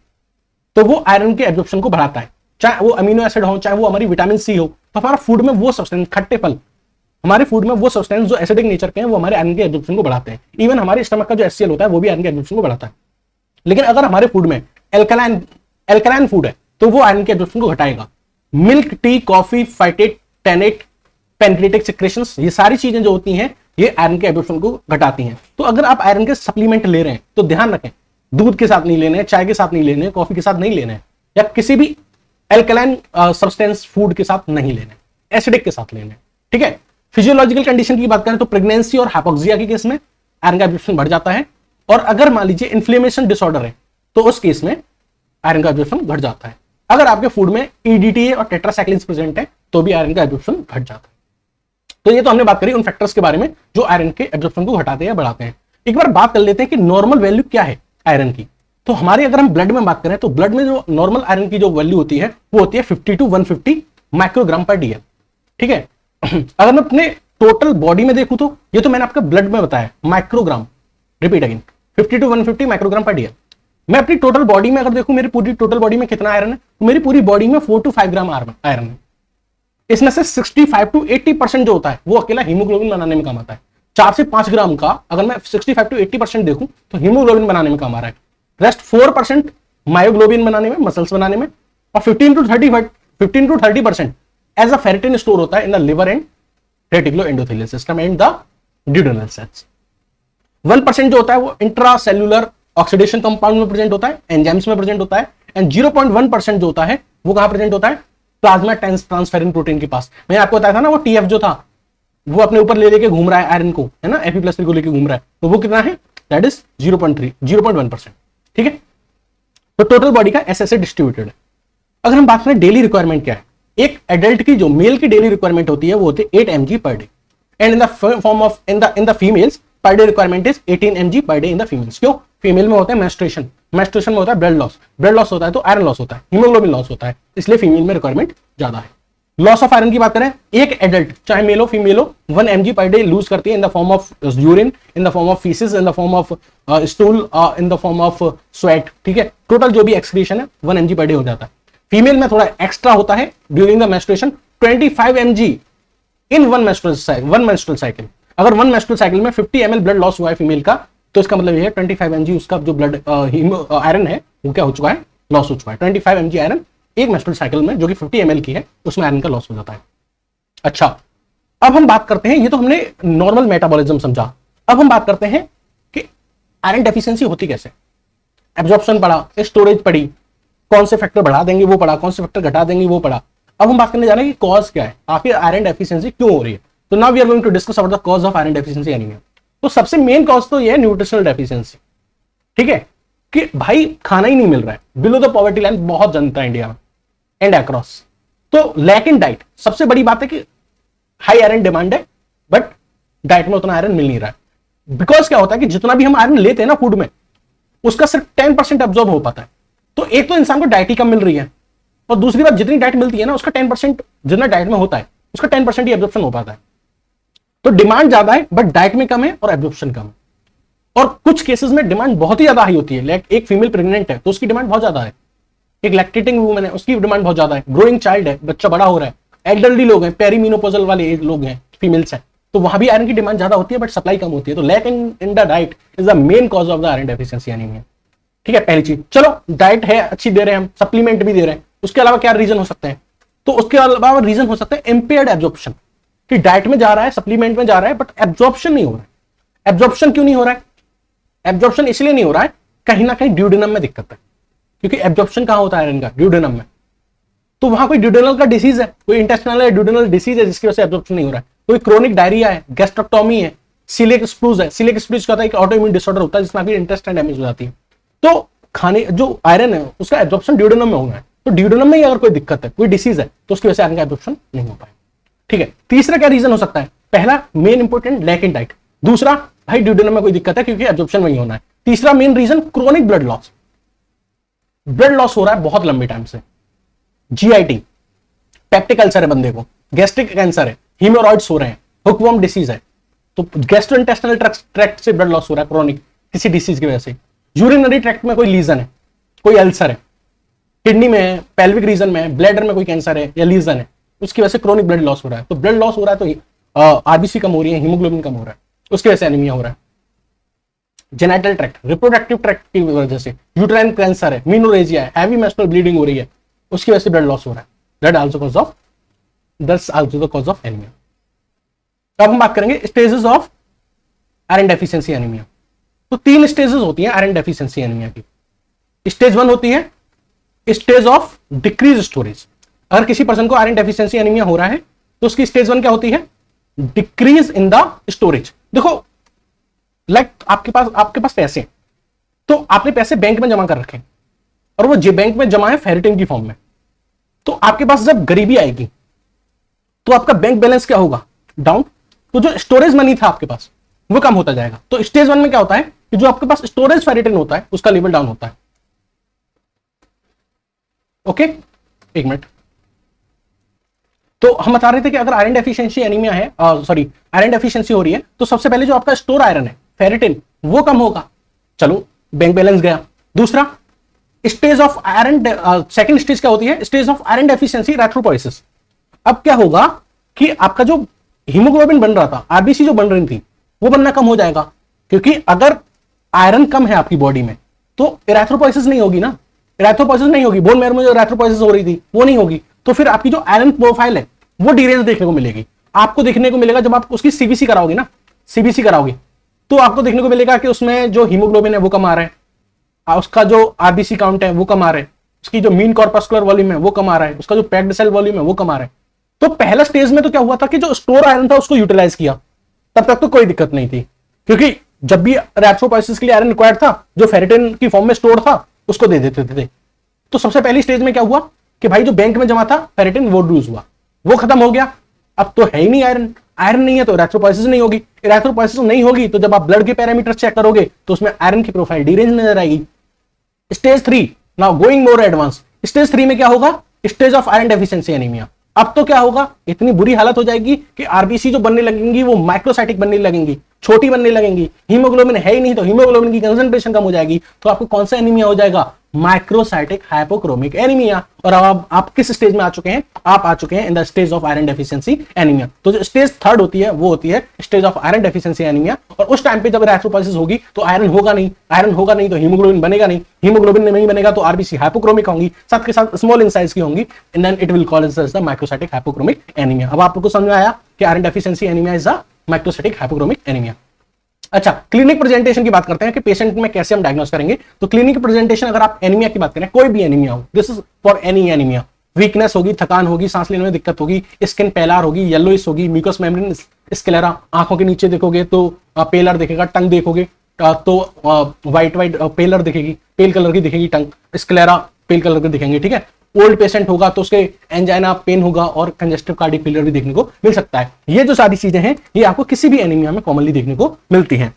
तो वो आयरन के एब्जॉर्प्शन को बढ़ाता है, चाहे वो अमीनो एसिड हो, चाहे वो हमारी विटामिन सी हो। तो हमारा फूड में वो सब्सटेंस, खट्टे फल, हमारे फूड में वो सब्सटेंस जो एसिडिक नेचर के हैं, वो हमारे आयरन के एब्जॉर्प्शन को बढ़ाते हैं। इवन हमारे स्टमक का जो HCl होता है वो भी आयरन के एब्जॉर्प्शन को बढ़ाता है। लेकिन अगर हमारे फूड में एल्कलाइन फूड है तो वो आयरन के एब्जॉर्प्शन को घटाएगा। Milk, tea, coffee, phytate, tannate, pancreatic secretions, ये सारी चीजें जो होती हैं ये आयरन के एब्जॉर्प्शन को घटाती हैं। तो अगर आप आयरन के सप्लीमेंट ले रहे हैं तो ध्यान रखें, दूध के साथ नहीं लेने हैं, चाय के साथ नहीं लेने हैं, कॉफी के साथ नहीं लेने हैं, या किसी भी एल्कलाइन सब्सटेंस फूड के साथ नहीं लेने, एसिडिक के साथ लेने। ठीक है, फिजियोलॉजिकल कंडीशन की बात करें तो प्रेगनेंसी और हाइपोक्सिया के केस में आयरन का एब्जॉर्प्शन बढ़ जाता है, और अगर मान लीजिए इन्फ्लेमेशन डिसऑर्डर है तो उस केस में आयरन का एब्जॉर्प्शन घट जाता है। अगर आपके फूड में EDTA और टेट्रासाइक्लिन्स प्रेजेंट है तो भी आयरन का एब्जॉर्प्शन घट जाता है। तो ये तो हमने बात करी उन फैक्टर्स के बारे में जो आयरन के एब्जॉर्प्शन को घटाते हैं या बढ़ाते हैं। एक बार बात कर लेते हैं कि नॉर्मल वैल्यू क्या है आयरन की। तो हमारे अगर हम ब्लड में बात करें तो ब्लड में जो नॉर्मल आयरन की जो वैल्यू होती है वो होती है 50 to 150 माइक्रोग्राम पर DL। ठीक है, अगर मैं अपने टोटल बॉडी में देखूं तो ये तो मैंने आपका ब्लड में बताया, microgram, repeat again, 50 to 150 microgram पर DL। मैं अपनी टोटल बॉडी में अगर देखूं, मेरी पूरी टोटल बॉडी में कितना आयरन है, तो मेरी पूरी बॉडी में 4 to 5 ग्राम आयरन है। इसमें से 65 to 80% जो होता है वो अकेला हीमोग्लोबिन बनाने में काम आता है। 4 से 5 ग्राम का अगर मैं 65 to 80% देखूं तो हीमोग्लोबिन बनाने में काम आ रहा है। रेस्ट 4% मायोग्लोबिन बनाने में, मसल्स बनाने में, और 15 to 30% as a ferritin store होता है in the liver and reticuloendothelial system and the duodenal cells. 1% जो होता है वो इंट्रा सेल्यूलर ऑक्सीडेशन कंपाउंड में प्रेजेंट होता है, एंजाइम्स में प्रेजेंट होता है, एंड 0.1% जो होता है वो कहां प्रेजेंट होता है, प्लाज्मा ट्रांसफेरिन प्रोटीन के पास। मैंने आपको बताया था ना वो टीएफ जो था वो अपने ऊपर ले लेके घूम रहा है आयरन को, है ना, Fe+3 को लेके घूम रहा है, तो वो कितना है, दैट इज 0.1%। ठीक है, तो टोटल बॉडी का ऐसे डिस्ट्रीब्यूटेड है। अगर हम बात करें डेली रिक्वायरमेंट क्या है, एक एडल्ट की जो मेल की डेली रिक्वायरमेंट होती है वो होती है 8 mg per day, and in the form of in the females per day requirement is 18 mg per day in the females. क्यों, फीमेल में होता है मेंस्ट्रुएशन, मेंस्ट्रुएशन में होता है ब्लड लॉस होता है, तो आयरन लॉस होता है, हीमोग्लोबिन लॉस होता है, इसलिए फीमेल में रिक्वायरमेंट ज्यादा है। लॉस ऑफ आयरन की बात करें, एक एडल्ट चाहे मेल हो फीमेल हो 1 mg पर डे लूज करती है in the form of urine, in the form of faeces, in the form of stool, in the form of sweat. ठीक है, टोटल जो भी एक्सक्रीशन है 1 mg पर डे हो जाता है। फीमेल में थोड़ा एक्स्ट्रा होता है during the menstruation, 25 mg in one menstrual cycle. अगर वन मेंस्ट्रुअल साइकिल में 50 ml ब्लड लॉस हुआ है फीमेल का, तो इसका मतलब ये है 25 mg उसका जो ब्लड आयरन है वो क्या हो चुका है, लॉस हो चुका है। 25 mg आयरन एक मेंस्ट्रुअल साइकिल में जो कि 50 ml की है उसमें आयरन का लॉस हो जाता है। अच्छा, अब हम बात करते हैं, ये तो हमने नॉर्मल मेटाबॉलिज्म समझा, अब हम बात करते हैं कि आयरन डेफिशिएंसी होती कैसे। एब्जॉर्प्शन पढ़ा, स्टोरेज पढ़ी, कौन से फैक्टर बढ़ा देंगे वो पढ़ा, कौन से फैक्टर घटा देंगे वो पढ़ा। अब हम बात करने जा रहे हैं कि कॉज क्या है, आखिर आयरन डेफिशिएंसी क्यों हो रही है। तो now we are going to discuss about the cause of iron deficiency anaemia. तो सबसे मेन कॉज तो ये है न्यूट्रिशनल डेफिशिएंसी। ठीक है, कि भाई खाना ही नहीं मिल रहा है, बिलो द पॉवर्टी लाइन बहुत जनता है इंडिया में एंड अक्रॉस। तो लैक इन डाइट सबसे बड़ी बात है कि हाई आयरन डिमांड है बट डाइट में उतना आयरन मिल नहीं रहा है। बिकॉज क्या होता है कि जितना भी हम आयरन लेते हैं ना फूड में, उसका सिर्फ 10% एब्जॉर्ब हो पाता है। तो एक तो इंसान को डाइट ही कम मिल रही है, और दूसरी बात जितनी डाइट मिलती है ना उसका 10%, जितना डाइट में होता है उसका 10% ही एब्जॉर्प्शन हो पाता है। तो डिमांड ज्यादा है बट डाइट में कम है और एब्जॉर्प्शन कम है। और कुछ केसेस में डिमांड बहुत ही ज्यादा हाई होती है, लाइक एक फीमेल प्रेग्नेंट है तो उसकी डिमांड बहुत ज्यादा है, एक लैक्टेटिंग वुमन है उसकी डिमांड बहुत ज्यादा है, ग्रोइंग चाइल्ड है बच्चा बड़ा हो रहा है, एल्डरली लोग हैं, पेरीमीनोपॉजल वाले लोग हैं, फीमेल्स हैं, तो वहां भी आयरन की डिमांड ज्यादा होती है बट सप्लाई कम होती है। तो lack in the diet is the main cause of the iron deficiency anaemia. ठीक है, पहली चीज। चलो डाइट है अच्छी दे रहे हैं हम, सप्लीमेंट भी दे रहे हैं, उसके अलावा क्या रीजन हो सकते हैं, तो उसके अलावा रीजन हो सकता है इंपेयर्ड एब्जॉर्प्शन, कि डाइट में जा रहा है, सप्लीमेंट में जा रहा है बट एब्जॉर्प्शन नहीं हो रहा है। एब्जॉर्प्शन क्यों नहीं हो रहा है, एब्जॉर्प्शन इसलिए नहीं हो रहा है कहीं ना कहीं ड्यूडेनम में दिक्कत है, क्योंकि एब्जॉर्प्शन कहां होता है आयरन का, ड्यूडेनम में। तो वहां कोई ड्यूडेनल का डिसीज है, कोई इंटेस्टिनल या ड्यूडेनल डिसीज है जिसकी वजह से एब्जॉर्प्शन नहीं हो रहा है, कोई क्रोनिक डायरिया है, गैस्ट्रोक्टोमी है, सीलिएक स्प्रूज है। सीलिएक स्प्रूज क्या होता है, एक ऑटोइम्यून डिसऑर्डर होता है जिसमें आपकी इंटेस्टाइन डैमेज हो जाती है। तो खाने जो आयरन है उसका एब्जॉर्प्शन ड्यूडेनम में होना है, तो ड्यूडेनम में ही अगर कोई दिक्कत है, कोई डिसीज है, तो उसकी वजह से आयरन का एब्जॉर्प्शन नहीं हो पाएगा। ठीक है, तीसरा क्या रीजन हो सकता है, पहला main important lack in diet, दूसरा भाई ड्यूडेनम में कोई दिक्कत है क्योंकि एब्जॉर्प्शन वही होना है, तीसरा main reason chronic blood loss. Blood loss हो रहा है बहुत लंबे टाइम से, जीआईटी, पेप्टिक अल्सर है बंदे को, गैस्ट्रिक कैंसर है, हीमोरॉइड्स हो रहे हैं, हुकवर्म डिसीज है, तो गैस्ट्रोइंटेस्टिनल ट्रैक्ट से ब्लड लॉस हो रहा है क्रोनिक किसी डिसीज की वजह से, यूरिनरी ट्रैक्ट में कोई लीजन है, कोई अल्सर है, किडनी में है, पेल्विक रीजन में है, ब्लैडर में कोई कैंसर है या लीजन है, उसकी वजह से क्रोनिक ब्लड लॉस हो रहा है। तो ब्लड लॉस हो रहा है तो आरबीसी कम हो रही है, हीमोग्लोबिन कम हो रहा है, उसकी वजह से एनीमिया हो रहा है। जेनिटल ट्रैक्ट, रिप्रोडक्टिव ट्रैक्ट की वजह से यूट्राइन कैंसर है, मीनोरेजिया है, हैवी मेंस्ट्रुअल ब्लीडिंग हो रही है, उसकी वजह से ब्लड लॉस हो रहा है। That also the cause of anaemia. अब हम बात करेंगे stages of iron deficiency anaemia. तो 3 स्टेजेस होती हैं आयरन डेफिशिएंसी एनीमिया की। स्टेज 1 होती है स्टेज ऑफ डिक्रीज स्टोरेज। अगर किसी पर्सन को आयरन डेफिशिएंसी एनीमिया हो रहा है तो उसकी स्टेज 1 क्या होती है, डिक्रीज इन द स्टोरेज। देखो लाइक आपके पास पैसे, तो आपने पैसे बैंक में जमा कर रखे और वो बैंक में जमा है फेरिटिन की फॉर्म में, तो आपके पास जब गरीबी आएगी तो आपका बैंक बैलेंस क्या होगा, डाउन। तो जो स्टोरेज मनी था आपके पास वो कम होता जाएगा। तो स्टेज 1 में क्या होता है कि जो आपके पास स्टोरेज फेरिटिन होता है उसका लेवल डाउन होता है। ओके, एक मिनट। तो हम बता रहे थे कि अगर आयरन डेफिशिएंसी एनीमिया है, आयरन डेफिशिएंसी हो रही है, तो सबसे पहले जो आपका स्टोर आयरन है फेरिटिन वो कम होगा, चलो बैंक बैलेंस गया। दूसरा stage of iron, second stage क्या होती है, stage of iron deficiency erythropoiesis. अब क्या होगा कि आपका जो हीमोग्लोबिन बन रहा था, आरबीसी जो बन रही थी, वो बनना कम हो जाएगा, क्योंकि अगर आयरन कम है आपकी बॉडी में तो इरेथ्रोपोइसिस नहीं होगी ना, इरेथ्रोपोइसिस नहीं होगी, बोन मैरो में जो इरेथ्रोपोइसिस हो रही थी वो नहीं होगी, तो फिर आपकी जो आयरन प्रोफाइल है वो डिरेंज देखने को मिलेगी। आपको देखने को मिलेगा जब आप उसकी सीबीसी कराओगे ना, सीबीसी कराओगे तो आपको देखने को मिलेगा कि उसमें जो हीमोग्लोबिन है वो कम आ रहा है, उसका जो आरबीसी काउंट है वो कम आ रहा है, उसकी जो मीन कॉर्पस्कुलर वॉल्यूम है वो कम आ रहा है, उसका जो पैक्ड सेल वॉल्यूम है वो कम आ रहा है। तो पहला स्टेज में तो क्या हुआ था कि जो स्टोर आयरन था उसको यूटिलाइज किया, तब तक तो कोई दिक्कत नहीं थी, क्योंकि जब भी इलेक्ट्रोपोइसिस के लिए आयरन रिक्वायर्ड था जो फेरेटिन की फॉर्म में स्टोर था उसको दे देते थे। तो सबसे पहली स्टेज में क्या हुआ कि भाई जो बैंक में जमा था फेरेटिन वो ड्यूज हुआ, वो खत्म हो गया। अब तो है ही नहीं आयरन, आयरन नहीं है तो इरेथ्रोपोइसिस नहीं होगी, इरेथ्रोपोइसिस नहीं होगी तो जब आप ब्लड के पैरामीटर चेक करोगे तो उसमें आयरन की प्रोफाइल डी रेंज नजर आएगी। Stage 3 now going more advance, stage 3 में क्या होगा, stage of iron deficiency anaemia. अब तो क्या होगा, इतनी बुरी हालत हो जाएगी कि आरबीसी जो बनने लगेंगी वो माइक्रोसाइटिक बनने लगेंगी, छोटी बनने लगेंगी, हीमोग्लोबिन है ही नहीं तो हीमोग्लोबिन की कंसंट्रेशन कम हो जाएगी, तो आपको कौन सा एनीमिया हो जाएगा, माइक्रोसाइटिक हाइपोक्रोमिक एनीमिया। और अब आप किस स्टेज में आ चुके हैं, आप आ चुके हैं in the stage of iron deficiency anaemia. तो जो स्टेज 3 होती है वो होती है stage of iron deficiency anaemia. और उस टाइम पे जब इरेथ्रोपोइसिस होगी तो आयरन होगा नहीं, आयरन होगा नहीं तो हीमोग्लोबिन बनेगा नहीं, हीमोग्लोबिन नहीं बनेगा तो आरबीसी हाइपोक्रोमिक होंगी, साथ के साथ स्मॉल इन साइज की होंगी, and then it will cause the microcytic hypochromic anaemia. अब आपको समझ में आया कि iron deficiency anaemia is the microcytic hypochromic anaemia. अच्छा, क्लिनिक प्रेजेंटेशन की बात करते हैं कि पेशेंट में कैसे हम डायग्नोस करेंगे। तो क्लिनिक प्रेजेंटेशन अगर आप एनीमिया की बात करें, कोई भी एनीमिया हो, this is for any anaemia, weakness होगी, थकान होगी, सांस लेने में दिक्कत होगी, स्किन पेलर होगी, येलोइश होगी, म्यूकस मेम्ब्रेन स्क्लेरा, आंखों के नीचे देखोगे तो पेलर दिखेगा, टंग देखोगे तो व्हाइट पेलर दिखेगी, पेल कलर की दिखेगी टंग, स्क्लेरा पेल कलर के दिखेंगे, ठीक है। ओल्ड पेशेंट होगा तो उसके एंजाइना पेन होगा और कंजेस्टिव कार्डियक फेलियर भी देखने को मिल सकता है। ये जो सारी चीजें हैं ये आपको किसी भी एनीमिया में कॉमनली देखने को मिलती हैं।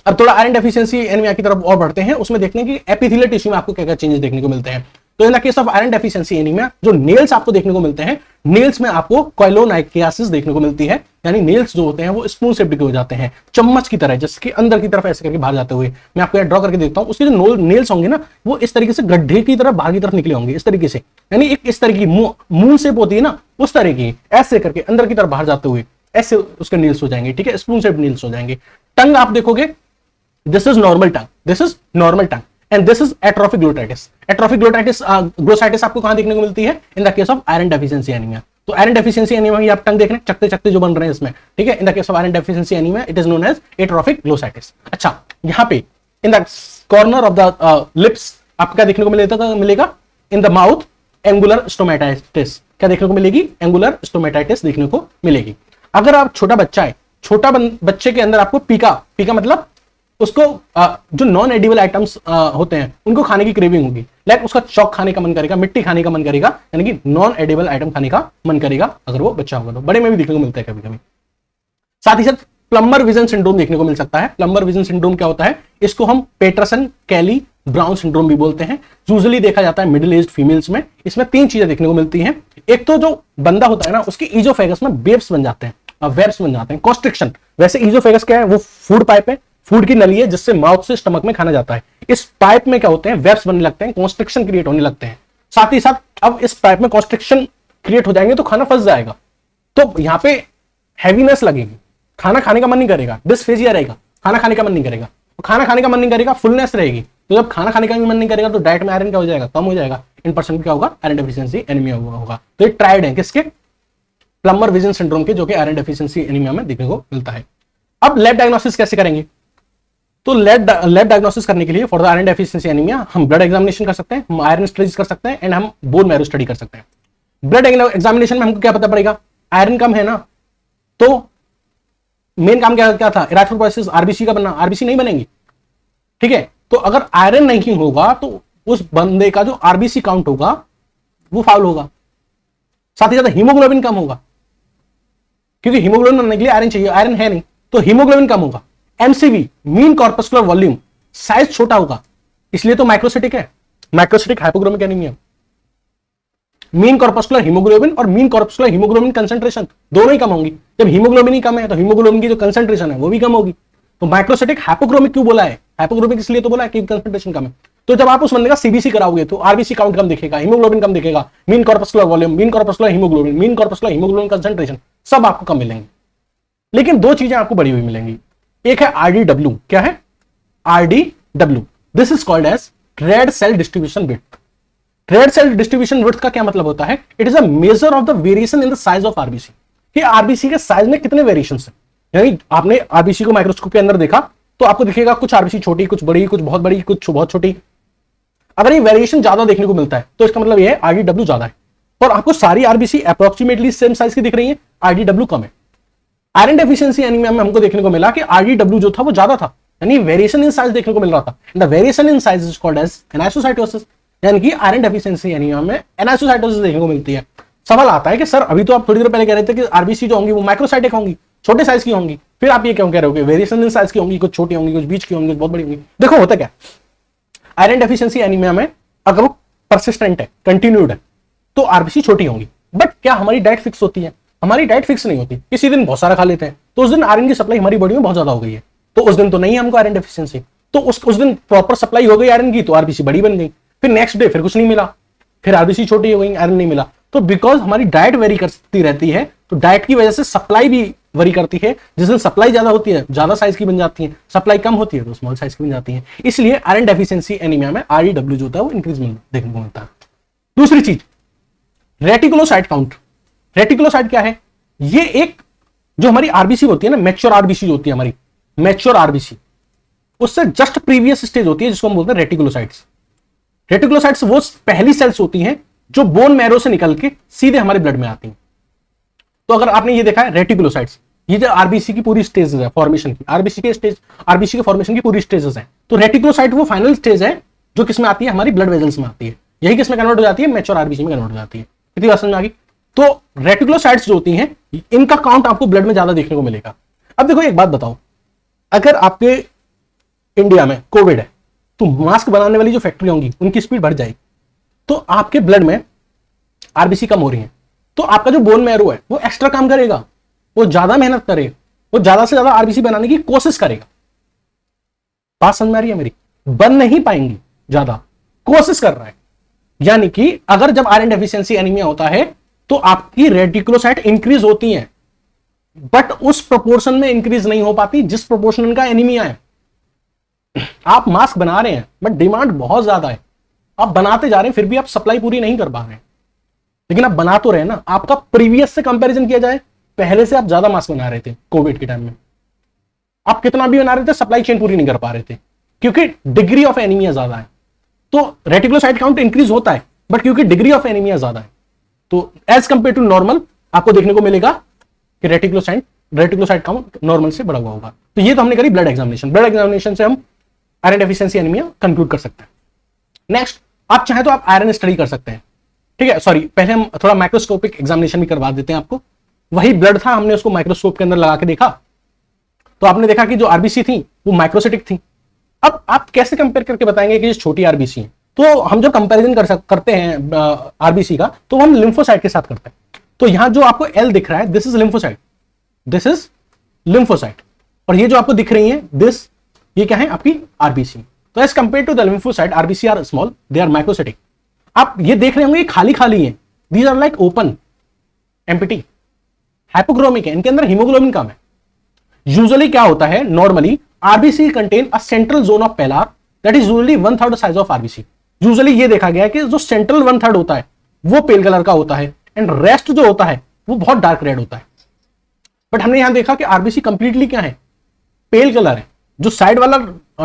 अब थोड़ा आयरन डेफिशिएंसी एनीमिया की तरफ और बढ़ते हैं, उसमें देखने की एपिथेलियल टिश्यू में आपको क्या क्या चेंजेस देखने को मिलते हैं। तो इन the case of iron deficiency anaemia जो नेल्स आपको देखने को मिलते हैं, नेल्स में आपको कोइलोनाइकियासिस देखने को मिलती है, यानी नेल्स जो होते हैं वो स्पून शेप्ड के हो जाते हैं, चम्मच की तरह, जिसके अंदर की तरफ ऐसे करके बाहर जाते हुए। मैं आपको ड्रॉ करके देखता हूं, उसके जो नेल्स होंगे ना वो इस तरीके से गड्ढे की तरफ बाहर की तरफ निकले होंगे, इस तरीके से, यानी एक इस तरह की मून शेप होती है ना उस तरह की, ऐसे करके अंदर की तरफ बाहर जाते हुए ऐसे उसके नेल्स हो जाएंगे, ठीक है, स्पून शेप्ड नेल्स हो जाएंगे। टंग आप देखोगे, this is normal tongue, this is normal tongue, and this is atrophic glossitis. Atrophic glossitis आपको कहां देखने को मिलती है, in the case of iron deficiency anaemia. तो आयरन डेफिशिएंसी एनीमिया में आप टंग देख रहे हैं, चकते चकते जो बन रहे हैं इसमें, ठीक है, in the case of iron deficiency anaemia it is known as atrophic glossitis. अच्छा, यहां पे in the corner of the lips आपको क्या देखने को मिलेगा, in the mouth angular stomatitis, क्या देखने को मिलेगी, एंगुलर स्टोमेटाइटिस देखने को मिलेगी। अगर आप छोटा बच्चा है, छोटा बच्चे के अंदर आपको पीका मतलब उसको जो नॉन एडिबल आइटम्स होते हैं उनको खाने की क्रेविंग होगी, लाइक उसका चौक खाने का मन करेगा, मिट्टी खाने का मन करेगा, यानी कि नॉन एडिबल आइटम खाने का मन करेगा अगर वो बच्चा होगा। तो बड़े में भी देखने को मिलता है कभी कभी। साथ ही साथ प्लम्बर विजन सिंड्रोम देखने को मिल सकता है। प्लम्बर विजन सिंड्रोम क्या होता है, इसको हम पेटरसन कैली ब्राउन सिंड्रोम भी बोलते हैं। यूजुअली देखा जाता है मिडिल एज्ड फीमेल्स में। इसमें 3 चीजें देखने को मिलती हैं। एक तो जो बंदा होता है ना उसकी ईजोफेगस में वेब्स बन जाते हैं, वेब्स बन जाते हैं, कॉन्स्ट्रिक्शन। वैसे ईजोफेगस क्या है, वो फूड पाइप है, फूड की नली है जिससे माउथ से स्टमक में खाना जाता है। इस पाइप में क्या होते हैं, वेब्स बनने लगते हैं, कॉन्स्ट्रिक्शन क्रिएट होने लगते हैं। साथ ही साथ अब इस पाइप में कॉन्स्ट्रिक्शन क्रिएट हो जाएंगे तो खाना फंस जाएगा, तो यहां पे हैवीनेस लगेगी, खाना खाने का मन नहीं करेगा, डिस्फेजिया रहेगा, खाना खाने का मन नहीं करेगा, खाना खाने का मन नहीं करेगा, फुलनेस रहेगी। तो जब खाना खाने का भी मन नहीं करेगा तो डाइट में आयरन क्या हो जाएगा, कम हो जाएगा। इन पर्सन क्या होगा, आयरन डेफिशिएंसी एनीमिया होगा। तो ये ट्राइड है किसके, प्लम्बर विजन सिंड्रोम के, जो कि आयरन डेफिशिएंसी एनीमिया में देखने को मिलता है। अब लैब डायग्नोसिस कैसे करेंगे, तो लैब डायग्नोसिस करने के लिए for the iron deficiency anaemia हम ब्लड एग्जामिनेशन कर सकते हैं, हम आयरन स्टडीज कर सकते हैं, एंड हम बोन मैरो स्टडी कर सकते हैं। ब्लड एग्जामिनेशन में हमको क्या पता पड़ेगा, आयरन कम है ना, तो मेन काम क्या था, इरेथ्रोपोइसिस, आरबीसी का बनना, आरबीसी नहीं बनेंगी, ठीक है। तो अगर आयरन नहीं होगा तो उस बंदे का जो आरबीसी काउंट होगा वो फाउल होगा। साथ ही साथ हीमोग्लोबिन कम होगा, क्योंकि हीमोग्लोबिन बनने के लिए आयरन चाहिए, आयरन है नहीं तो हीमोग्लोबिन कम होगा। MCV mean corpuscular volume, size छोटा होगा, इसलिए तो माइक्रोसिटिक है, microcytic hypochromic anaemia. Mean corpuscular haemoglobin और मीन कॉर्पस्कुलर हीमोग्लोबिन कंसंट्रेशन दोनों ही कम होंगी। जब हीमोग्लोबिन ही कम है तो हीमोग्लोबिन की जो कंसंट्रेशन है वो भी कम होगी। तो माइक्रोसिटिक हाइपोक्रोमिक क्यों बोला है, हाइपोक्रोमिक इसलिए तो बोला है कि कंसंट्रेशन कम है। तो जब आप उस बंदे का सीबीसी कराओगे तो आरबीसी काउंट कम दिखेगा, हीमोग्लोबिन कम दिखेगा, mean corpuscular volume, mean corpuscular haemoglobin, mean corpuscular haemoglobin concentration सब आपको कम मिलेंगे। लेकिन 2 चीजें आपको बढ़ी हुई मिलेंगी, एक है आरडीडब्ल्यू, क्या है RDW, this is called as red cell distribution width. Red cell distribution width का क्या मतलब होता है, it is a measure of the variation in the size of RBC, कि आरबीसी के साइज में कितने वेरिएशन है। यानी आपने आरबीसी को माइक्रोस्कोप के अंदर देखा तो आपको दिखेगा कुछ आरबीसी छोटी, कुछ बड़ी, कुछ बहुत बड़ी, कुछ बहुत छोटी। अगर ये वेरिएशन ज्यादा देखने को मिलता है तो इसका मतलब ये है आरडीडब्ल्यू ज्यादा है, और आपको सारी आरबीसी अप्रोक्सीमेटली सेम साइज की दिख रही है, आरडीडब्ल्यू कम है। आयरन डेफिशिएंसी एनीमिया में हमको देखने को मिला कि आरडीडब्ल्यू जो था वो ज्यादा था, यानी वेरिएशन इन साइज देखने को मिल रहा था। The variation in size is called as anisocytosis, यानी कि आयरन डेफिशिएंसी एनीमिया में एनाइसोसाइटोसिस देखने को मिलती है। सवाल आता है कि सर अभी तो आप थोड़ी देर पहले कह रहे थे कि आरबीसी जो होंगी वो माइक्रोसाइटिक होंगी, छोटे साइज की होंगी, फिर आप ये क्यों कह रहे हो कि वेरिएशन इन साइज की होंगी, कुछ छोटी होंगी, कुछ बीच की होंगी, कुछ बहुत बड़ी होंगी। देखो होता क्या, आयरन डेफिशिएंसी एनीमिया में अगर वो परसिस्टेंट है, कंटिन्यूड है, तो आरबीसी छोटी होंगी। बट क्या हमारी डाइट फिक्स होती है? हमारी डाइट फिक्स नहीं होती। किसी दिन बहुत सारा खा लेते हैं तो उस दिन आयरन की सप्लाई हमारी बॉडी में बहुत ज्यादा हो गई है, तो उस दिन तो नहीं हमको आयरन डेफिशिएंसी, तो उस दिन प्रॉपर सप्लाई हो गई आयरन की तो आरबीसी बड़ी बन गई। फिर नेक्स्ट डे फिर कुछ नहीं मिला, फिर आरबीसी छोटी हो गई, आयरन नहीं मिला। तो बिकॉज हमारी डाइट वेरी करती रहती है, तो डाइट की वजह से सप्लाई भी वरी करती है। जिस दिन सप्लाई ज्यादा होती है ज्यादा साइज की बन जाती है, सप्लाई कम होती है तो स्मॉल साइज की बन जाती है। इसलिए आयरन डेफिशिएंसी एनीमिया में आरडीडब्ल्यू जो होता है वो इंक्रीज देखने को मिलता है। दूसरी चीज, रेटिकुलोसाइट काउंट। रेटिकुलोसाइट क्या है? ये एक जो हमारी आरबीसी होती है ना, मैच्योर आरबीसी जो होती है हमारी, मैच्योर आरबीसी, उससे जस्ट प्रीवियस स्टेज होती है जिसको हम बोलते हैं रेटिकुलोसाइट्स। रेटिकुलोसाइट्स वो पहली सेल्स होती हैं जो बोन मैरो से निकल के सीधे हमारे ब्लड में आती हैं। तो अगर आपने ये देखा है रेटिकुलोसाइट्स, ये जो आरबीसी की पूरी स्टेजेस है फॉर्मेशन की, आरबीसी के फॉर्मेशन की पूरी स्टेजेस है, तो रेटिकुलोसाइट वो फाइनल स्टेज है जो किसमें आती है? हमारी ब्लड वेजल्स में आती है। यही किसमें कन्वर्ट हो जाती है? मैच्योर आरबीसी में कन्वर्ट हो जाती है। इतनी बात समझ में आ गई? तो रेटिकुलोसाइट्स जो होती हैं इनका काउंट आपको ब्लड में ज्यादा देखने को मिलेगा। अब देखो एक बात बताओ, अगर आपके इंडिया में कोविड है तो मास्क बनाने वाली जो फैक्ट्री होंगी उनकी स्पीड बढ़ जाएगी, तो आपके ब्लड में आरबीसी कम हो रही है, तो आपका जो बोन मैरो है वो एक्स्ट्रा काम करेगा, वो ज्यादा मेहनत करेगा, वो ज्यादा से ज्यादा आरबीसी बनाने की कोशिश करेगा। बात समझ में आ रही है मेरी? बन नहीं पाएंगी, ज्यादा कोशिश कर रहा है। यानी कि अगर जब आयरन डेफिशिएंसी एनीमिया होता है तो आपकी रेटिकुलोसाइट इंक्रीज होती हैं, बट उस प्रोपोर्शन में इंक्रीज नहीं हो पाती जिस प्रोपोर्शन का एनीमिया है। आप मास्क बना रहे हैं बट डिमांड बहुत ज्यादा है, आप बनाते जा रहे हैं फिर भी आप सप्लाई पूरी नहीं कर पा रहे हैं, लेकिन आप बना तो रहे ना। आपका प्रीवियस से कंपैरिजन किया जाए, पहले से आप ज्यादा मास्क बना रहे थे कोविड के टाइम में, आप कितना भी बना रहे थे सप्लाई चेन पूरी नहीं कर पा रहे थे क्योंकि डिग्री ऑफ एनीमिया ज्यादा है। तो रेटिकुलोसाइट काउंट इंक्रीज होता है बट क्योंकि डिग्री ऑफ एनीमिया ज्यादा है, तो एज कंपेयर टू नॉर्मल आपको देखने को मिलेगा कि रेटिकुलोसाइट काउंट नॉर्मल से बढ़ा हुआ होगा। तो ये तो हमने करी ब्लड एग्जामिनेशन। ब्लड एग्जामिनेशन से हम आयरन डेफिशिएंसी एनीमिया कंक्लूड कर सकते हैं। नेक्स्ट, आप चाहे तो आप आयरन स्टडी कर सकते हैं, ठीक है। सॉरी, पहले हम थोड़ा माइक्रोस्कोपिक एग्जामिनेशन भी करवा देते हैं आपको। वही ब्लड था, हमने उसको माइक्रोस्कोप के अंदर लगा के देखा, तो आपने देखा कि जो आरबीसी थी वो माइक्रोसिटिक थी। अब आप कैसे कंपेयर करके बताएंगे कि ये छोटी आरबीसी है? तो हम जब कंपैरिजन करते हैं आरबीसी का, तो हम लिम्फोसाइट के साथ करते हैं। तो यहां जो आपको एल दिख रहा है, this is lymphocyte, this is lymphocyte, और ये जो आपको दिख रही है दिस, ये क्या है? आपकी आरबीसी। तो as compare to the lymphocyte, RBC are small, they are microcytic. आप ये देख रहे होंगे ये खाली खाली है, these are like open, empty, hypochromic है, इनके अंदर हीमोग्लोबिन कम है। यूजुअली क्या होता है, normally RBC contain a central zone of pillar that is usually 1/3 size of RBC. Usually ये देखा गया है कि जो सेंट्रल 1/3 होता है वो पेल कलर का होता है, एंड रेस्ट जो होता है वो बहुत डार्क रेड होता है। बट हमने यहां देखा कि आरबीसी कंप्लीटली क्या है? पेल कलर है। जो साइड वाला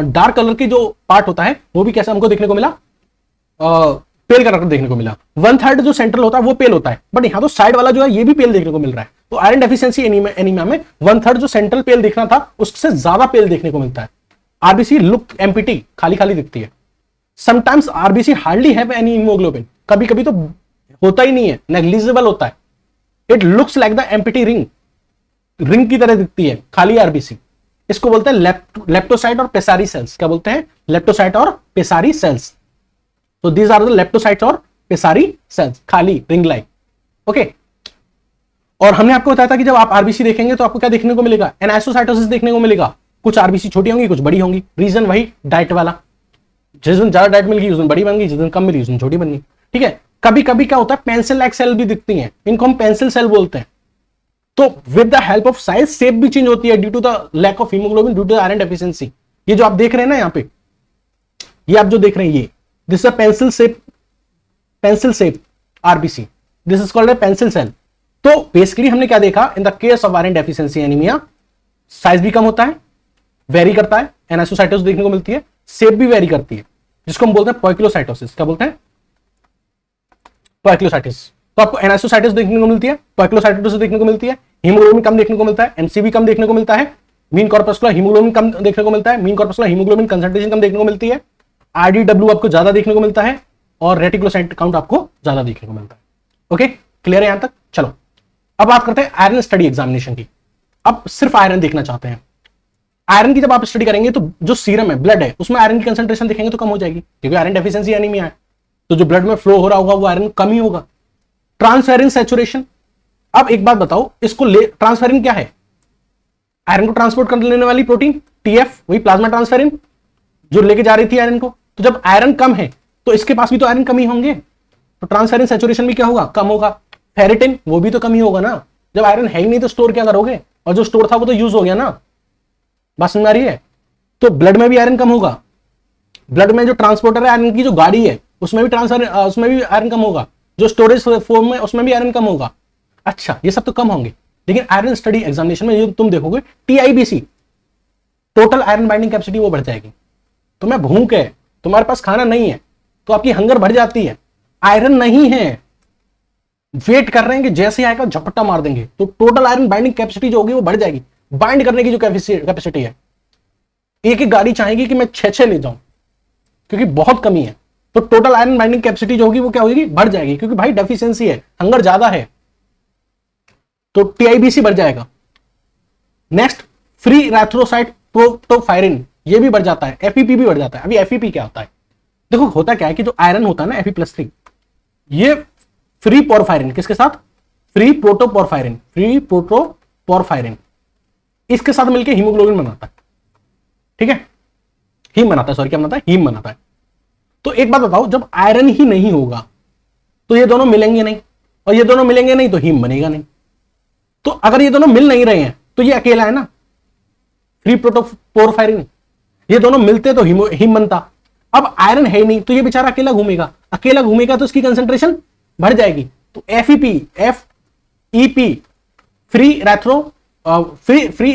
डार्क कलर की जो पार्ट होता है वो भी कैसे हमको देखने को मिला? पेल कलर का देखने को मिला। 1/3 जो सेंट्रल होता है वो पेल होता है, बट यहां तो साइड वाला जो है ये भी पेल देखने को मिल रहा है। तो आयरन डेफिशिएंसी एनीमिया में 1/3 जो सेंट्रल पेल दिखना था उससे ज्यादा पेल देखने को मिलता है। आरबीसी लुक एम्प्टी, खाली खाली दिखती है। Sometimes RBC hardly have any haemoglobin, कभी कभी तो होता ही नहीं है, नेग्लिजिबल होता है। It looks like the empty ring, ring की तरह दिखती है खाली आरबीसी। इसको बोलते हैं लेप्टोसाइट और पेसारी सेल्स। क्या बोलते हैं? लेप्टोसाइट और पेसारी सेल्स। तो दीज आर द लेप्टोसाइट्स और पेसारी सेल्स, खाली रिंग लाइक। ओके, और हमने आपको बताया था कि जब आप आरबीसी देखेंगे तो आपको क्या देखने को मिलेगा? एनाइसोसाइटोसिस देखने को मिलेगा। कुछ आरबीसी छोटी होंगी, कुछ बड़ी होंगी। रीजन वही, डाइट वाला। जिस दिन ज्यादा डाइट मिल गई उस दिन बड़ी बन गई, जिस दिन कम मिली उस दिन छोटी बन गई, ठीक है। कभी कभी क्या होता है, पेंसिल लाइक सेल भी दिखती हैं, इनको हम पेंसिल सेल बोलते हैं। तो with the help of size shape भी चेंज होती है due to the lack of haemoglobin, due to the iron deficiency. ये जो आप देख रहे हैं ना यहाँ पे, ये आप जो देख रहे हैं ये, this is a pencil shape RBC, this is called a pencil cell. तो बेसिकली हमने क्या देखा in the case of iron deficiency anaemia, size भी कम होता है, वेरी करता है, एनासोसाइटोसिस देखने को मिलती है, शेप भी वेरी करती है, जिसको हम बोलते हैं पोइक्लोसाइटोसिस। क्या बोलते हैं? पोइक्लोसाइटिस। तो आपको एनासोसाइटिस देखने को मिलती है, पोइक्लोसाइटोसिस देखने को मिलती है, हीमोग्लोबिन कम देखने को मिलता है, एमसीवी कम देखने को मिलता है, मीन कॉर्पस्कुलर हीमोग्लोबिन कम देखने को मिलता है, मीन कॉर्पस्कुलर हीमोग्लोबिन कंसंट्रेशन कम देखने को मिलती है, आरडीडब्ल्यू आपको ज्यादा देखने को मिलता है, और रेटिकुलोसाइट काउंट आपको ज्यादा देखने को मिलता है। ओके, क्लियर है यहां तक? चलो अब बात करते हैं आयरन स्टडी एग्जामिनेशन की। अब सिर्फ आयरन देखना चाहते हैं। आयरन की जब आप स्टडी करेंगे तो जो सीरम है, ब्लड है, उसमें आयरन की कंसंट्रेशन देखेंगे तो कम हो जाएगी, क्योंकि आयरन डेफिशिएंसी एनीमिया है, तो जो ब्लड में फ्लो हो रहा होगा वो आयरन कम ही होगा। ट्रांसफेरिन सैचुरेशन, अब एक बात बताओ, इसको ट्रांसफेरिन क्या है? आयरन को ट्रांसपोर्ट कर लेने वाली प्रोटीन, टीएफ, वही प्लाज्मा ट्रांसफेरिन जो लेके जा रही थी आयरन को। तो जब आयरन कम है तो इसके पास भी तो आयरन कम ही होंगे, तो ट्रांसफेरिन सैचुरेशन भी क्या होगा? कम होगा। फेरिटिन, वो भी तो कम ही होगा ना, जब आयरन है ही नहीं तो स्टोर क्या करोगे, और जो स्टोर था वो तो यूज हो गया ना। बात समझ आ रही है? तो ब्लड में भी आयरन कम होगा, ब्लड में जो ट्रांसपोर्टर है आयरन की, जो गाड़ी है, उसमें भी उसमें भी आयरन कम होगा, जो स्टोरेज फॉर्म में उसमें भी आयरन कम होगा। अच्छा, ये सब तो कम होंगे, लेकिन आयरन स्टडी एग्जामिनेशन में ये तुम देखोगे TIBC, total iron binding capacity, वो बढ़ जाएगी। तुम्हें भूख है, तुम्हारे पास खाना नहीं है, तो आपकी हंगर बढ़ जाती है, आयरन नहीं है, वेट कर रहे हैं कि जैसे आएगा झपट्टा मार देंगे, तो टोटल आयरन बाइंडिंग कैपेसिटी जो होगी वो बढ़ जाएगी। बाइंड करने की जो कैपेसिटी है, एक एक गाड़ी चाहेगी कि मैं 6-6 ले जाऊं, क्योंकि बहुत कमी है, तो टोटल आयरन बाइंडिंग कैपेसिटी जो होगी वो क्या होगी? बढ़ जाएगी, क्योंकि भाई डेफिशिएंसी है, हंगर ज्यादा है, तो टीआईबीसी बढ़ जाएगा। नेक्स्ट, फ्री रैथ्रोसाइट प्रोटोफायरिन, ये भी बढ़ जाता है, एफईपी भी बढ़ जाता है। अभी एफईपी क्या होता है? देखो होता क्या है कि जो आयरन होता है ना Fe+3, ये फ्री पोरफायरिन, किसके साथ? फ्री प्रोटोपोरफायरिन, फ्री प्रोटोपोरफायरिन, इसके साथ मिलकर हीमोग्लोबिन बनाता है। ठीक है, हीम बनाता है, सॉरी क्या बनाता है? हीम बनाता है। तो एक बात बताओ, जब आयरन ही नहीं होगा तो ये दोनों मिलेंगे नहीं, और ये दोनों मिलेंगे नहीं तो हीम बनेगा नहीं। तो अगर ये दोनों मिल नहीं रहे हैं तो ये अकेला है ना, फ्री प्रोटोपोरफायरिन, ये दोनों मिलते तो हीम बनता। अब आयरन है ही नहीं तो ये बेचारा अकेला घूमेगा, अकेला घूमेगा तो इसकी कंसंट्रेशन बढ़ जाएगी। तो एफईपी, फ्री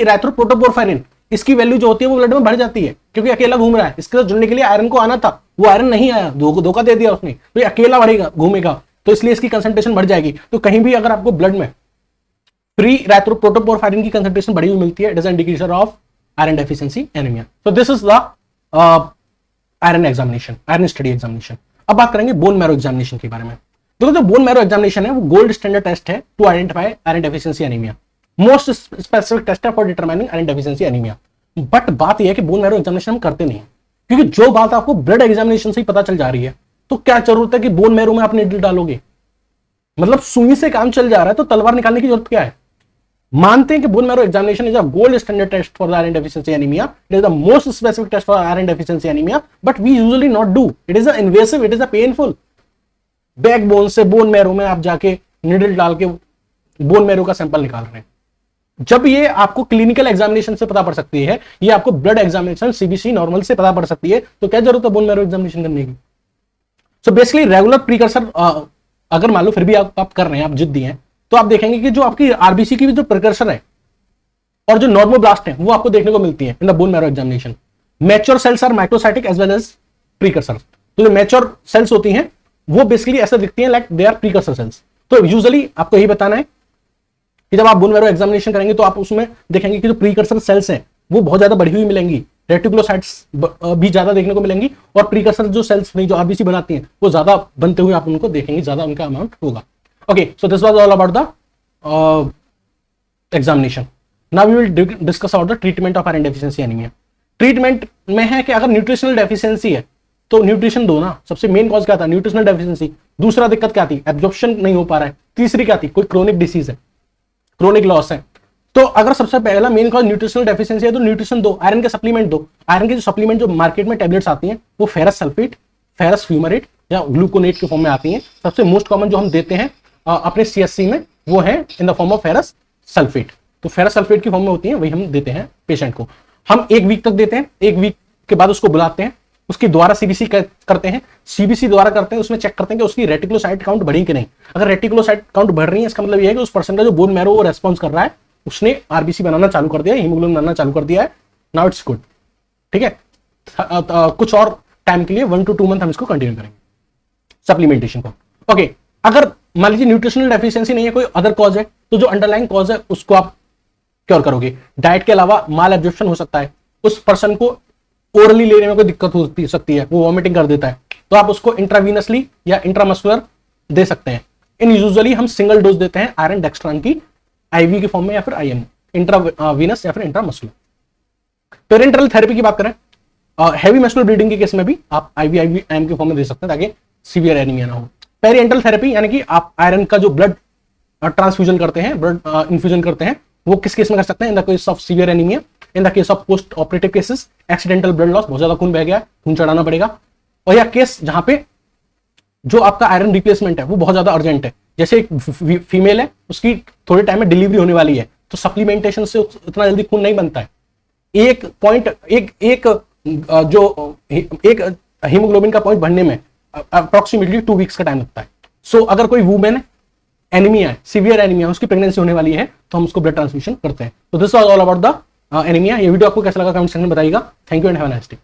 रैथ्रोपोरफायरिन, इसकी वैल्यू जो होती है वो ब्लड में बढ़ जाती है, क्योंकि अकेला घूम रहा है। इसके साथ जुड़ने के लिए आयरन को आना था, वो आयरन नहीं आया, धोखा दे दिया उसने, तो ये अकेला बढ़ेगा, घूमेगा, तो इसलिए इसकी कंसंट्रेशन बढ़ जाएगी। तो कहीं भी अगर आपको ब्लड में फ्री रैथ्रोपोरफायरिन की कंसंट्रेशन बढ़ी हुई मिलती है, it is an indicator of iron deficiency anaemia. So this is the iron examination, iron study examination. अब बात करेंगे बोन मैरो एग्जामिनेशन के बारे में। देखो जो बोन मैरो एग्जामिनेशन है वो गोल्ड स्टैंडर्ड टेस्ट है to identify iron deficiency anaemia, most specific test है for determining iron deficiency anaemia. But बात यह है कि बोन मैरो एग्जामिनेशन हम करते नहीं है, क्योंकि जो बात आपको ब्लड एग्जामिनेशन से ही पता चल जा रही है, तो क्या जरूरत है कि बोन मैरो में आप नीडल डालोगे? मतलब सुई से काम चल जा रहा है तो तलवार निकालने की जरूरत क्या है? मानते हैं कि bone marrow examination is a gold standard test for the iron deficiency anaemia, it is the most specific test for iron deficiency anaemia, but we usually not do, it is invasive, it is painful. Backbone से बोन मैरो में आप जाके नीडल डाल के बोन मैरो का सैंपल निकाल रहे हैं, जब ये आपको क्लिनिकल एग्जामिनेशन से पता पड़ सकती है, ये आपको ब्लड एग्जामिनेशन सीबीसी नॉर्मल से पता पड़ सकती है, तो क्या जरूरत है बोन मैरो एग्जामिनेशन करने की? सो बेसिकली रेगुलर प्रीकर्सर अगर मान लो फिर भी आप कर रहे हैं, आप जिद्दी हैं, तो आप देखेंगे कि जो आपकी आरबीसी की भी जो प्रिकर्सर है और जो नॉर्मोब्लास्ट है वो आपको देखने को मिलती है in the bone marrow examination. Mature cells are microcytic as well as precursor. तो जो मैच्योर सेल्स होती हैं वो बेसिकली ऐसे दिखती हैं like they are precursor cells. तो यूजुअली आपको यही बताना है कि जब आप बोन मैरो एग्जामिनेशन करेंगे तो आप उसमें देखेंगे कि जो प्रीकर्सर सेल्स हैं वो बहुत ज्यादा बढ़ी हुई मिलेंगी, रेटिकुलोसाइट्स भी ज्यादा देखने को मिलेंगी, और प्रीकर्सर जो सेल्स नहीं जो आरबीसी बनाती हैं वो ज्यादा बनते हुए आप उनको देखेंगे, ज्यादा उनका अमाउंट होगा। Okay, so this was all about the examination. Now we will discuss about the treatment of iron deficiency anemia. Treatment में है कि अगर न्यूट्रिशनल डेफिशिएंसी है तो न्यूट्रिशन दो ना। सबसे मेन कॉज क्या था? Nutritional deficiency. दूसरा दिक्कत क्या थी? एब्जॉर्प्शन नहीं हो पा रहा है। तीसरी क्या थी? कोई क्रोनिक डिसीज है, क्रोनिक लॉस है। तो अगर सबसे पहला मेन कॉज न्यूट्रिशनल डेफिशिएंसी है तो न्यूट्रिशन दो, आयरन के सप्लीमेंट दो। आयरन के जो सप्लीमेंट जो मार्केट में टैबलेट्स आती हैं वो फेरस सल्फेट, फेरस फ्यूमरेट या ग्लूकोनेट के फॉर्म में आती हैं। सबसे मोस्ट कॉमन जो हम देते हैं अपने सीएससी में वो है in the form of ferrous sulphate. तो फेरस सल्फेट की फॉर्म में होती है, वही हम देते हैं पेशेंट को। हम 1 वीक तक देते हैं, 1 वीक के बाद उसको बुलाते हैं, उसकी द्वारा सीबीसी करते हैं। सीबीसी द्वारा करते हैं, उसमें चेक करते हैं कि उसकी रेटिकुलोसाइट काउंट बढ़ी कि नहीं। अगर रेटिकुलोसाइट काउंट बढ़ रही है इसका मतलब यह है कि उस पर्सन का जो बोन मैरो वो रेस्पॉन्स कर रहा है उसने आरबीसी बनाना चालू कर दिया, हीमोग्लोबिन बनाना चालू कर दिया है, नाउ इट्स गुड। ठीक है, कुछ और टाइम के लिए 1 to 2 मंथ हम इसको कंटिन्यू करेंगे सप्लीमेंटेशन को। ओके, अगर मान लीजिए न्यूट्रिशनल डेफिशिएंसी नहीं है, कोई अदर कॉज है, तो जो अंडरलाइंग कॉज है उसको आप क्योर करोगे। डाइट के अलावा माल एब्जॉर्प्शन हो सकता है, उस पर्सन को ओरली लेने में कोई दिक्कत हो सकती है, वो वॉमिटिंग कर देता है, तो आप उसको इंट्रावीनसली या इंट्रामस्कुलर दे सकते हैं। इन यूजुअली हम सिंगल डोज देते हैं आयरन डेक्स्ट्रान की, आईवी के फॉर्म में या फिर आईएम, इंट्रावीनस या फिर इंट्रामस्कुलर। पेरेंटरल थेरेपी की बात करें, हैवी मस्कुलर ब्लीडिंग के केस में भी आप आईवी आईएम के फॉर्म में दे सकते हैं ताकि सीवियर एनीमिया ना हो। पेरिएंटल थेरेपी यानी कि आप आयरन का जो ब्लड ट्रांसफ्यूजन करते हैं, ब्लड इन्फ्यूजन करते हैं, वो किस केस में कर सकते हैं, इन the case of severe anaemia, in the case of post operative cases, accidental blood loss, बहुत ज्यादा खून बह गया, खून चढ़ाना पड़ेगा, और या केस जहां पे जो आपका आयरन रिप्लेसमेंट है वो बहुत ज्यादा अर्जेंट है, जैसे एक फीमेल है, उसकी थोड़े टाइम में डिलीवरी होने वाली है, तो सप्लीमेंटेशन से उतना जल्दी खून नहीं बनता है। एक पॉइंट एक जो एक हीमोग्लोबिन का पॉइंट बढ़ने में अप्रोक्सीमेटली 2 वीक्स का टाइम लगता है। सो अगर कोई वुमेन एनीमिया है, सीवियर एनीमिया, उसकी प्रेगनेंसी होने वाली है, तो हम उसको ब्लड ट्रांसफ्यूजन करते हैं। तो this was all about the anaemia. ये वीडियो आपको कैसा लगा कमेंट सेक्शन में बताइएगा। Thank you and have a nice day.